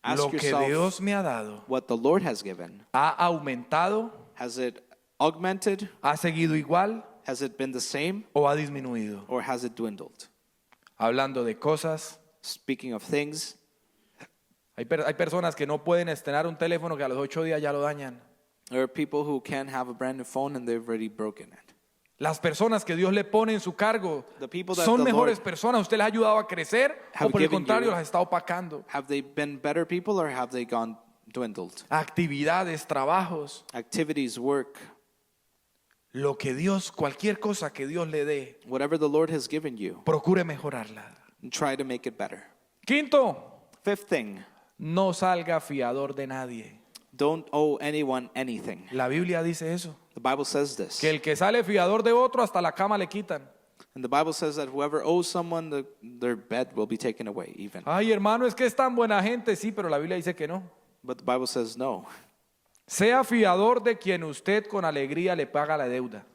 [SPEAKER 2] Ask
[SPEAKER 1] lo que
[SPEAKER 2] yourself,
[SPEAKER 1] Dios me ha dado,
[SPEAKER 2] what the Lord has given,
[SPEAKER 1] ¿ha aumentado?
[SPEAKER 2] has it augmented?
[SPEAKER 1] ¿Ha seguido igual
[SPEAKER 2] Has it been the same?
[SPEAKER 1] o ha disminuido?
[SPEAKER 2] Or has it dwindled?
[SPEAKER 1] Hablando de cosas,
[SPEAKER 2] Speaking of things,
[SPEAKER 1] hay personas que no pueden estrenar un teléfono que a los 8 días ya lo dañan.
[SPEAKER 2] there are people who can have a brand new phone and they've already broken it.
[SPEAKER 1] Las personas que Dios le pone en su cargo
[SPEAKER 2] The people that
[SPEAKER 1] son
[SPEAKER 2] the
[SPEAKER 1] mejores
[SPEAKER 2] Lord
[SPEAKER 1] personas. ¿Usted les ha ayudado a crecer o
[SPEAKER 2] have
[SPEAKER 1] por el
[SPEAKER 2] given
[SPEAKER 1] contrario
[SPEAKER 2] you-
[SPEAKER 1] las está opacando?
[SPEAKER 2] Have they been better people or have they gone dwindled?
[SPEAKER 1] Actividades, trabajos,
[SPEAKER 2] Activities, work,
[SPEAKER 1] lo que Dios, cualquier cosa que Dios le dé,
[SPEAKER 2] whatever the Lord has given you,
[SPEAKER 1] procure mejorarla.
[SPEAKER 2] and try to make it better.
[SPEAKER 1] Quinto,
[SPEAKER 2] Fifth thing,
[SPEAKER 1] no salga fiador de nadie.
[SPEAKER 2] don't owe anyone anything.
[SPEAKER 1] La Biblia dice eso,
[SPEAKER 2] The Bible says this.
[SPEAKER 1] que el que sale fiador de otro hasta la cama le quitan.
[SPEAKER 2] And the Bible says that whoever owes someone, their bed will be taken away even.
[SPEAKER 1] Ay, hermano, es que es tan buena gente, sí, pero la Biblia dice que no.
[SPEAKER 2] But the Bible says no.
[SPEAKER 1] Sea fiador de quien usted con alegría le paga la deuda.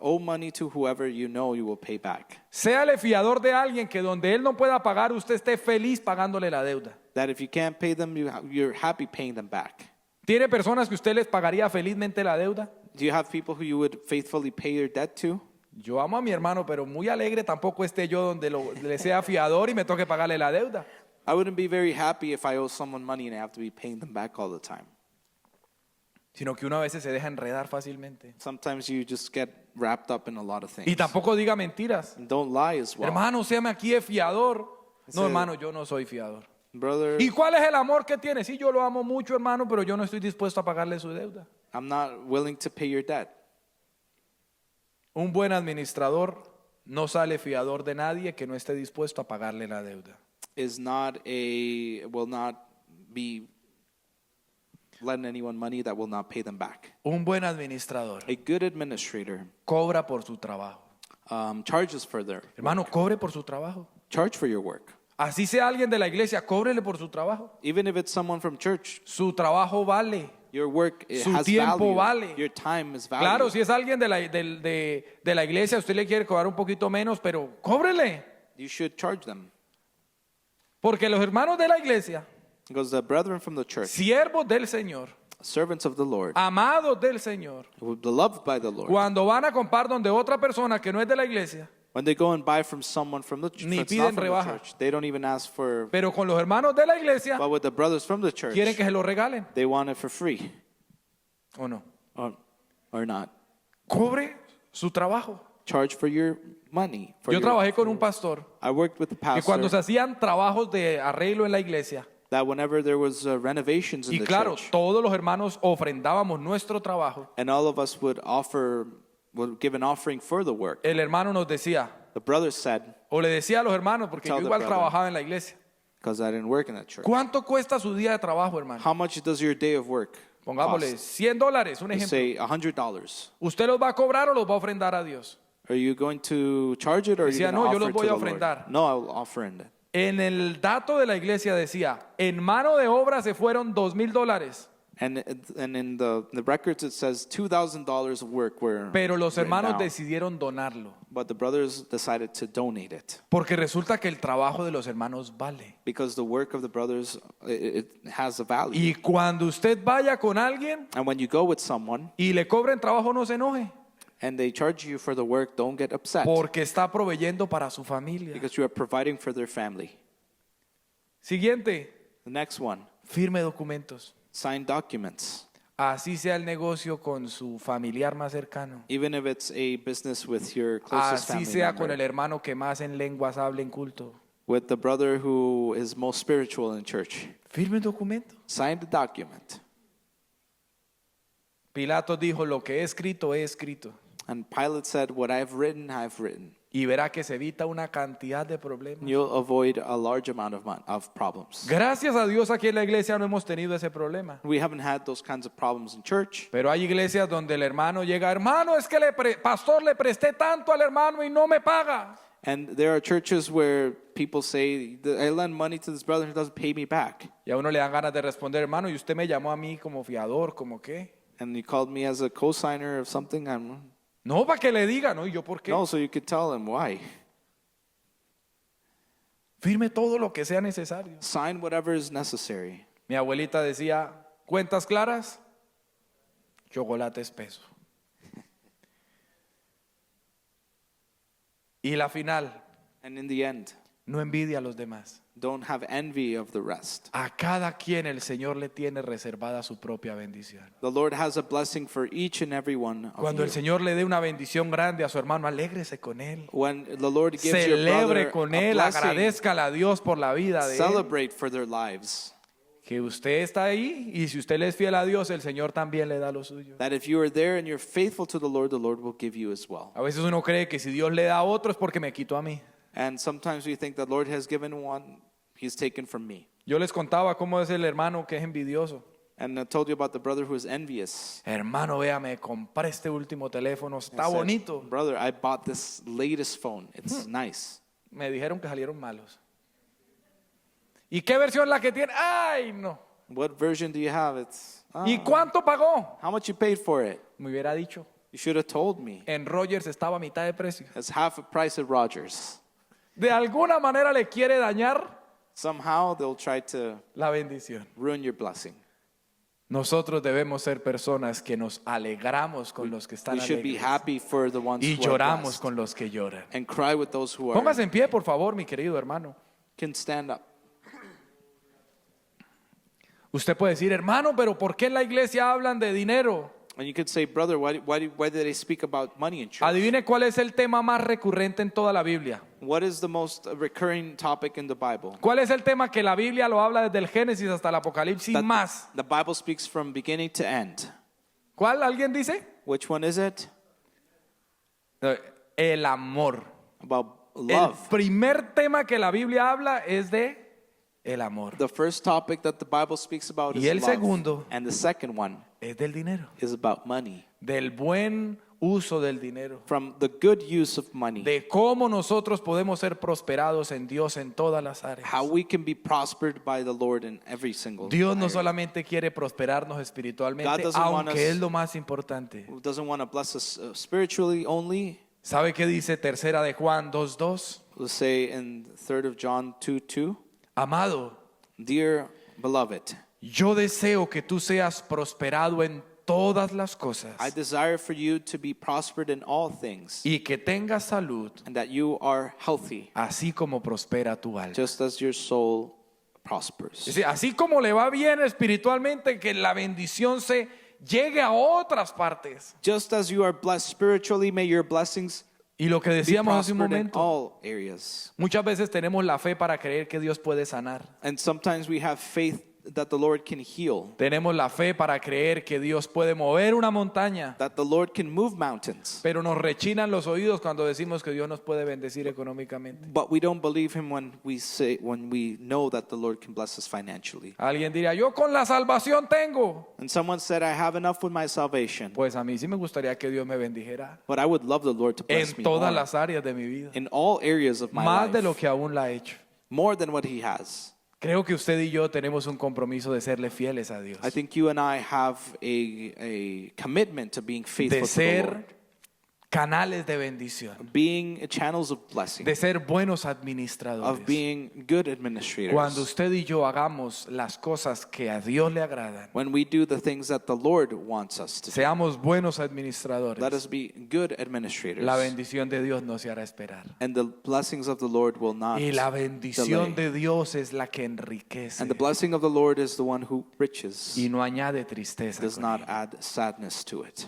[SPEAKER 2] Owe money to whoever you know you will pay back.
[SPEAKER 1] Séale fiador de alguien que donde él no pueda pagar, usted esté feliz pagándole la deuda.
[SPEAKER 2] That if you can't pay them, you're happy paying them back.
[SPEAKER 1] ¿Tiene personas que usted les pagaría felizmente la deuda?
[SPEAKER 2] Do you have people who you would faithfully pay your debt to?
[SPEAKER 1] Yo amo a mi hermano, pero muy alegre tampoco esté yo donde le sea fiador y me toque pagarle la deuda.
[SPEAKER 2] I wouldn't be very happy if I owe someone money and I have to be paying them back all the time.
[SPEAKER 1] Sino que uno a veces se deja enredar fácilmente.
[SPEAKER 2] Sometimes you just get wrapped up in a lot of things.
[SPEAKER 1] Y tampoco diga mentiras.
[SPEAKER 2] And don't lie as well.
[SPEAKER 1] Hermano, séame aquí de fiador. No,
[SPEAKER 2] Sí.
[SPEAKER 1] hermano, yo no soy fiador.
[SPEAKER 2] Brother,
[SPEAKER 1] ¿Y cuál es el amor que tiene? Sí, yo lo amo mucho, hermano, pero yo no estoy dispuesto a pagarle su deuda.
[SPEAKER 2] I'm not willing to pay your debt.
[SPEAKER 1] Un buen administrador no sale fiador de nadie que no esté dispuesto a pagarle la deuda.
[SPEAKER 2] Will not be lending anyone money that will not pay them back.
[SPEAKER 1] Un buen administrador
[SPEAKER 2] A good administrator
[SPEAKER 1] cobra por su trabajo.
[SPEAKER 2] charges for their
[SPEAKER 1] Hermano, cobre por su trabajo.
[SPEAKER 2] charge for your work.
[SPEAKER 1] Así sea alguien de la iglesia, cóbrele por su trabajo.
[SPEAKER 2] Even if it's someone from church,
[SPEAKER 1] Su trabajo vale.
[SPEAKER 2] your work it
[SPEAKER 1] Su
[SPEAKER 2] has
[SPEAKER 1] tiempo
[SPEAKER 2] value.
[SPEAKER 1] vale.
[SPEAKER 2] Your time is valuable.
[SPEAKER 1] Claro, si es alguien de la iglesia, usted le quiere cobrar un poquito menos, pero cóbrele.
[SPEAKER 2] You should charge them.
[SPEAKER 1] Porque los hermanos de la iglesia,
[SPEAKER 2] Because the brethren from the church,
[SPEAKER 1] siervos del Señor,
[SPEAKER 2] servants of the Lord,
[SPEAKER 1] amados del Señor,
[SPEAKER 2] beloved by the Lord,
[SPEAKER 1] cuando van a comprar donde otra persona que no es de la iglesia,
[SPEAKER 2] when they go and buy from someone from the
[SPEAKER 1] Ni
[SPEAKER 2] that's
[SPEAKER 1] piden
[SPEAKER 2] not from the
[SPEAKER 1] rebaja.
[SPEAKER 2] church, they don't even ask for.
[SPEAKER 1] pero con los hermanos de la iglesia,
[SPEAKER 2] But with the brothers from the church,
[SPEAKER 1] quieren que se lo regalen,
[SPEAKER 2] they want it for free
[SPEAKER 1] ¿o no?
[SPEAKER 2] or not.
[SPEAKER 1] Cobre su trabajo.
[SPEAKER 2] Charge for your money.
[SPEAKER 1] Yo trabajé con un pastor
[SPEAKER 2] I worked with the
[SPEAKER 1] que cuando se
[SPEAKER 2] pastor
[SPEAKER 1] hacían trabajos de arreglo en la iglesia,
[SPEAKER 2] that whenever there was renovations in
[SPEAKER 1] y
[SPEAKER 2] the
[SPEAKER 1] claro,
[SPEAKER 2] church,
[SPEAKER 1] todos los hermanos ofrendábamos nuestro trabajo,
[SPEAKER 2] and all of us would give an offering for the work.
[SPEAKER 1] el hermano nos decía,
[SPEAKER 2] The brothers said,
[SPEAKER 1] o le decía a los hermanos, porque yo
[SPEAKER 2] Tell the
[SPEAKER 1] igual
[SPEAKER 2] brother.
[SPEAKER 1] trabajaba en la iglesia,
[SPEAKER 2] because I didn't work in that church.
[SPEAKER 1] ¿cuánto cuesta su día de trabajo, hermano?
[SPEAKER 2] How much does your day of work
[SPEAKER 1] Pongámosle
[SPEAKER 2] cost?
[SPEAKER 1] $100, un ejemplo.
[SPEAKER 2] Say $100.
[SPEAKER 1] ¿Usted los va a cobrar o los va a ofrendar a Dios?
[SPEAKER 2] Are you going to charge it or are you
[SPEAKER 1] Decía,
[SPEAKER 2] going to
[SPEAKER 1] "No, yo
[SPEAKER 2] offer
[SPEAKER 1] los
[SPEAKER 2] it
[SPEAKER 1] voy
[SPEAKER 2] to
[SPEAKER 1] a
[SPEAKER 2] the Lord?"
[SPEAKER 1] ofrendar.
[SPEAKER 2] No, I will offer it.
[SPEAKER 1] En el dato de la iglesia decía, en mano de obra se fueron $2,000,
[SPEAKER 2] And in the records it says $2,000 of work were
[SPEAKER 1] pero los
[SPEAKER 2] written
[SPEAKER 1] hermanos
[SPEAKER 2] down.
[SPEAKER 1] decidieron donarlo,
[SPEAKER 2] But the brothers decided to donate it
[SPEAKER 1] porque resulta que el trabajo de los hermanos vale.
[SPEAKER 2] because the work of the brothers it has a value.
[SPEAKER 1] Y cuando usted vaya con alguien
[SPEAKER 2] And when you go with someone
[SPEAKER 1] y le cobren trabajo, no se enoje,
[SPEAKER 2] and they charge you for the work, don't get upset
[SPEAKER 1] porque está proveyendo para su familia.
[SPEAKER 2] because you are providing for their family.
[SPEAKER 1] Siguiente,
[SPEAKER 2] The next one,
[SPEAKER 1] firme documentos.
[SPEAKER 2] sign documents.
[SPEAKER 1] Así sea el negocio con su familiar más cercano.
[SPEAKER 2] Even if it's a business with your closest
[SPEAKER 1] Así
[SPEAKER 2] family
[SPEAKER 1] sea
[SPEAKER 2] member,
[SPEAKER 1] con el hermano que más en lenguas habla en culto.
[SPEAKER 2] with the brother who is most spiritual in church.
[SPEAKER 1] Firme documento.
[SPEAKER 2] Sign the document.
[SPEAKER 1] Pilato dijo, lo que he escrito, he escrito.
[SPEAKER 2] And Pilate said, what I've written, I've written.
[SPEAKER 1] Y verá que se evita una cantidad de problemas.
[SPEAKER 2] You'll avoid a large amount of problems.
[SPEAKER 1] Gracias a Dios aquí en la iglesia no hemos tenido ese problema.
[SPEAKER 2] We haven't had those kinds of problems in church.
[SPEAKER 1] Pero hay iglesias donde el hermano llega, hermano, es que pastor, le presté tanto al hermano y no me paga.
[SPEAKER 2] And there are churches where people say, I lend money to this brother who doesn't pay me back.
[SPEAKER 1] Y a uno le dan ganas de responder, hermano, y usted me llamó a mí como fiador, como qué.
[SPEAKER 2] And you called me as a co-signer of something.
[SPEAKER 1] No, para que le diga, ¿no? ¿Y yo por qué?
[SPEAKER 2] No, so you could tell him why.
[SPEAKER 1] Firme todo lo que sea necesario.
[SPEAKER 2] Sign whatever is necessary.
[SPEAKER 1] Mi abuelita decía, cuentas claras, chocolate espeso. Y la final,
[SPEAKER 2] And in the end,
[SPEAKER 1] no envidia a los demás.
[SPEAKER 2] don't have envy of the rest.
[SPEAKER 1] A cada quien el Señor le tiene reservada su propia bendición.
[SPEAKER 2] The Lord has a blessing for each and every one of
[SPEAKER 1] Cuando
[SPEAKER 2] you.
[SPEAKER 1] el Señor le dé una bendición grande a su hermano, alégrese con él.
[SPEAKER 2] When the Lord gives your
[SPEAKER 1] Celebre
[SPEAKER 2] brother
[SPEAKER 1] con
[SPEAKER 2] a
[SPEAKER 1] él,
[SPEAKER 2] blessing,
[SPEAKER 1] agradezcale a Dios por la vida de él.
[SPEAKER 2] celebrate for their lives.
[SPEAKER 1] Que usted está ahí y si usted le es fiel a Dios, el Señor también le da lo suyo.
[SPEAKER 2] That if you are there and you're faithful to the Lord will give you as well.
[SPEAKER 1] A veces uno cree que si Dios le da a otro es porque me quitó a mí.
[SPEAKER 2] And sometimes we think the Lord has given one, He's taken from me.
[SPEAKER 1] Yo les contaba cómo es el hermano que es envidioso.
[SPEAKER 2] And I told you about the brother who is envious.
[SPEAKER 1] Hermano, vea, me compré este último teléfono,
[SPEAKER 2] I
[SPEAKER 1] está
[SPEAKER 2] said,
[SPEAKER 1] bonito.
[SPEAKER 2] Brother, I bought this latest phone. It's nice.
[SPEAKER 1] Me dijeron que salieron malos. ¿Y qué versión la que tiene? Ay, no.
[SPEAKER 2] What version do you have? It's
[SPEAKER 1] ¿Y cuánto pagó?
[SPEAKER 2] how much you paid for it?
[SPEAKER 1] Me hubiera dicho.
[SPEAKER 2] You should have told me.
[SPEAKER 1] En Rogers estaba a mitad de precio.
[SPEAKER 2] It's half a price at Rogers.
[SPEAKER 1] De alguna manera le quiere dañar
[SPEAKER 2] Somehow they'll try to
[SPEAKER 1] la bendición.
[SPEAKER 2] ruin your blessing.
[SPEAKER 1] Nosotros debemos ser personas que nos alegramos con los que están
[SPEAKER 2] We should be
[SPEAKER 1] alegres
[SPEAKER 2] happy for the ones
[SPEAKER 1] y
[SPEAKER 2] who are
[SPEAKER 1] lloramos
[SPEAKER 2] blessed
[SPEAKER 1] con los que lloran.
[SPEAKER 2] and cry with those who are
[SPEAKER 1] Póngase en pie, por favor, mi querido hermano.
[SPEAKER 2] can stand up.
[SPEAKER 1] Usted puede decir, hermano, pero ¿por qué en la iglesia hablan de dinero?
[SPEAKER 2] And you could say, brother, why did they speak about money in church?
[SPEAKER 1] Adivine cuál es el tema más recurrente en toda la Biblia.
[SPEAKER 2] What is the most recurring topic in the Bible?
[SPEAKER 1] ¿Cuál es el tema que la Biblia lo habla desde el Génesis hasta el Apocalipsis
[SPEAKER 2] That
[SPEAKER 1] más?
[SPEAKER 2] the Bible speaks from beginning to end.
[SPEAKER 1] ¿Cuál? ¿Alguien dice?
[SPEAKER 2] Which one is it?
[SPEAKER 1] El amor.
[SPEAKER 2] About
[SPEAKER 1] El
[SPEAKER 2] love.
[SPEAKER 1] primer tema que la Biblia habla es de el amor.
[SPEAKER 2] The first topic that the Bible speaks about
[SPEAKER 1] Y
[SPEAKER 2] is
[SPEAKER 1] el
[SPEAKER 2] love.
[SPEAKER 1] segundo
[SPEAKER 2] And the second one
[SPEAKER 1] es del dinero.
[SPEAKER 2] is about money.
[SPEAKER 1] Del buen uso del dinero.
[SPEAKER 2] From the good use of money.
[SPEAKER 1] De cómo nosotros podemos ser prosperados en Dios en todas las áreas.
[SPEAKER 2] How we can be prospered by the Lord in every single
[SPEAKER 1] Dios no
[SPEAKER 2] area.
[SPEAKER 1] solamente quiere prosperarnos
[SPEAKER 2] God
[SPEAKER 1] espiritualmente,
[SPEAKER 2] doesn't want
[SPEAKER 1] aunque
[SPEAKER 2] us-
[SPEAKER 1] es lo más importante.
[SPEAKER 2] Who doesn't want to bless us spiritually only.
[SPEAKER 1] ¿Sabe qué dice tercera de Juan 2:2?
[SPEAKER 2] We'll say in 3rd of John 2:2,
[SPEAKER 1] Amado,
[SPEAKER 2] dear beloved,
[SPEAKER 1] yo deseo que tú seas prosperado en todas las cosas
[SPEAKER 2] I desire for you to be prospered in all things
[SPEAKER 1] y que tengas salud,
[SPEAKER 2] and that you are healthy,
[SPEAKER 1] así como prospera tu alma.
[SPEAKER 2] just as your soul
[SPEAKER 1] Es
[SPEAKER 2] prospers.
[SPEAKER 1] decir, así como le va bien espiritualmente, que la bendición se llegue a otras partes.
[SPEAKER 2] Just as you are blessed spiritually, may your blessings
[SPEAKER 1] Y lo que
[SPEAKER 2] be
[SPEAKER 1] decíamos hace un
[SPEAKER 2] prospered in
[SPEAKER 1] momento,
[SPEAKER 2] all areas.
[SPEAKER 1] muchas veces tenemos la fe para creer que Dios puede sanar.
[SPEAKER 2] And sometimes we have faith that the Lord can heal,
[SPEAKER 1] Tenemos la fe para creer que Dios puede mover una montaña.
[SPEAKER 2] that the Lord can move mountains.
[SPEAKER 1] Pero nos rechinan los oídos cuando decimos que Dios nos puede bendecir económicamente.
[SPEAKER 2] But we don't believe him when we know that the Lord can bless us financially.
[SPEAKER 1] Alguien diría, yo con la salvación tengo.
[SPEAKER 2] And someone said, I have enough with my salvation.
[SPEAKER 1] Pues a mí sí me gustaría que Dios me bendijera
[SPEAKER 2] But I would love the Lord to bless
[SPEAKER 1] en
[SPEAKER 2] me
[SPEAKER 1] todas
[SPEAKER 2] more,
[SPEAKER 1] las áreas de mi vida.
[SPEAKER 2] in all areas of my
[SPEAKER 1] Más de lo
[SPEAKER 2] life,
[SPEAKER 1] que aún la ha hecho.
[SPEAKER 2] more than what he has.
[SPEAKER 1] Creo que usted y yo tenemos un compromiso de serle fieles a Dios.
[SPEAKER 2] I think you and I have a commitment to being faithful
[SPEAKER 1] De
[SPEAKER 2] to the Lord,
[SPEAKER 1] ser canales de bendición.
[SPEAKER 2] being channels of blessing,
[SPEAKER 1] De ser buenos
[SPEAKER 2] of
[SPEAKER 1] administradores.
[SPEAKER 2] being good administrators.
[SPEAKER 1] Cuando usted y yo hagamos las cosas que a Dios le agradan,
[SPEAKER 2] When we do the things that the Lord wants us to do,
[SPEAKER 1] seamos buenos
[SPEAKER 2] let
[SPEAKER 1] administradores,
[SPEAKER 2] us be good administrators.
[SPEAKER 1] la bendición de Dios no se hará esperar.
[SPEAKER 2] And the blessings of the Lord will not
[SPEAKER 1] Y la bendición
[SPEAKER 2] delay.
[SPEAKER 1] de Dios es la que enriquece
[SPEAKER 2] And the blessing of the Lord is the one who riches,
[SPEAKER 1] y no añade tristeza.
[SPEAKER 2] does
[SPEAKER 1] con
[SPEAKER 2] not
[SPEAKER 1] ella.
[SPEAKER 2] add sadness to it.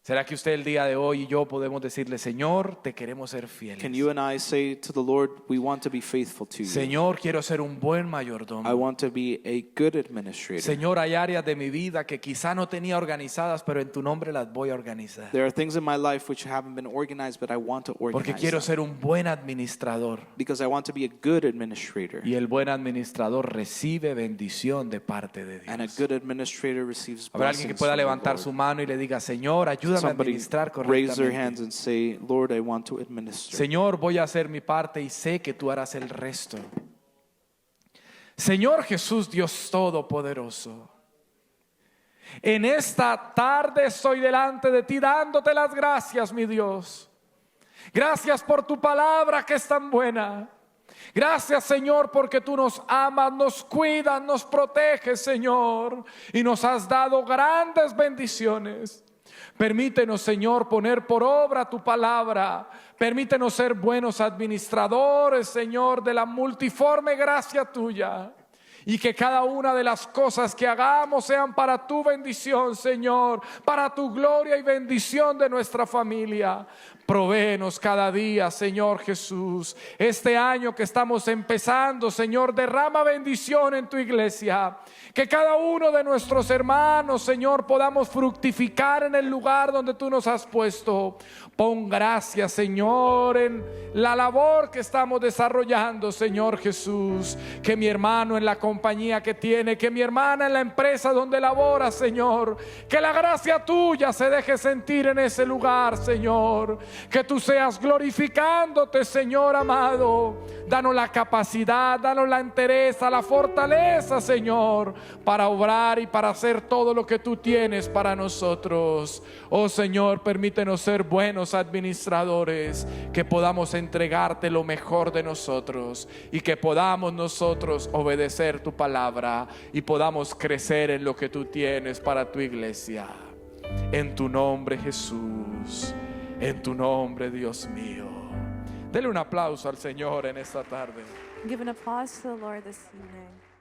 [SPEAKER 1] ¿Será que usted el día de hoy y yo podemos decirle, Señor, te queremos ser fieles?
[SPEAKER 2] Can you and I say to the Lord, we want to be faithful to you.
[SPEAKER 1] Señor, quiero ser un buen
[SPEAKER 2] I
[SPEAKER 1] mayordomo.
[SPEAKER 2] want to be a good administrator.
[SPEAKER 1] Señor, hay áreas de mi vida que quizá no tenía organizadas, pero en tu nombre las voy a organizar.
[SPEAKER 2] There are things in my life which haven't been organized, but I want to
[SPEAKER 1] Porque
[SPEAKER 2] organize
[SPEAKER 1] quiero
[SPEAKER 2] them.
[SPEAKER 1] ser un buen administrador.
[SPEAKER 2] Because I want to be a good administrator.
[SPEAKER 1] Y el buen administrador recibe bendición de parte de
[SPEAKER 2] And a
[SPEAKER 1] Dios.
[SPEAKER 2] good administrator receives
[SPEAKER 1] Habrá alguien que
[SPEAKER 2] blessings
[SPEAKER 1] pueda
[SPEAKER 2] from the
[SPEAKER 1] levantar
[SPEAKER 2] Lord.
[SPEAKER 1] su mano y le diga, Señor, ayúdame a
[SPEAKER 2] Somebody
[SPEAKER 1] administrar
[SPEAKER 2] raise their hands
[SPEAKER 1] correctamente.
[SPEAKER 2] and say, Lord, I want to administer.
[SPEAKER 1] Señor, voy a hacer mi parte y sé que tú harás el resto. Señor Jesús, Dios Todopoderoso, en esta tarde estoy delante de ti dándote las gracias, mi Dios. Gracias por tu palabra que es tan buena. Gracias, Señor, porque tú nos amas, nos cuidas, nos proteges, Señor, y nos has dado grandes bendiciones. Permítenos, Señor, poner por obra tu palabra. Permítenos ser buenos administradores, Señor, de la multiforme gracia tuya. Y que cada una de las cosas que hagamos sean para tu bendición, Señor, para tu gloria y bendición de nuestra familia. Provéenos cada día, Señor Jesús. Este año que estamos empezando, Señor, derrama bendición en tu iglesia. Que cada uno de nuestros hermanos, Señor, podamos fructificar en el lugar donde tú nos has puesto. Pon gracias, Señor, en la labor que estamos desarrollando, Señor Jesús. Que mi hermano en la compañía que tiene, que mi hermana en la empresa donde labora, Señor, que la gracia tuya se deje sentir en ese lugar, Señor. Que tú seas glorificándote, Señor amado. Danos la capacidad, danos la entereza, la fortaleza, Señor, para obrar y para hacer todo lo que tú tienes para nosotros. Oh Señor, permítenos ser buenos administradores, que podamos entregarte lo mejor de nosotros y que podamos nosotros obedecer tu palabra y podamos crecer en lo que tú tienes para tu iglesia. En tu nombre, Jesús. En tu nombre, Dios mío. Dele un aplauso al Señor en esta tarde.
[SPEAKER 3] Give an applause to the Lord this evening.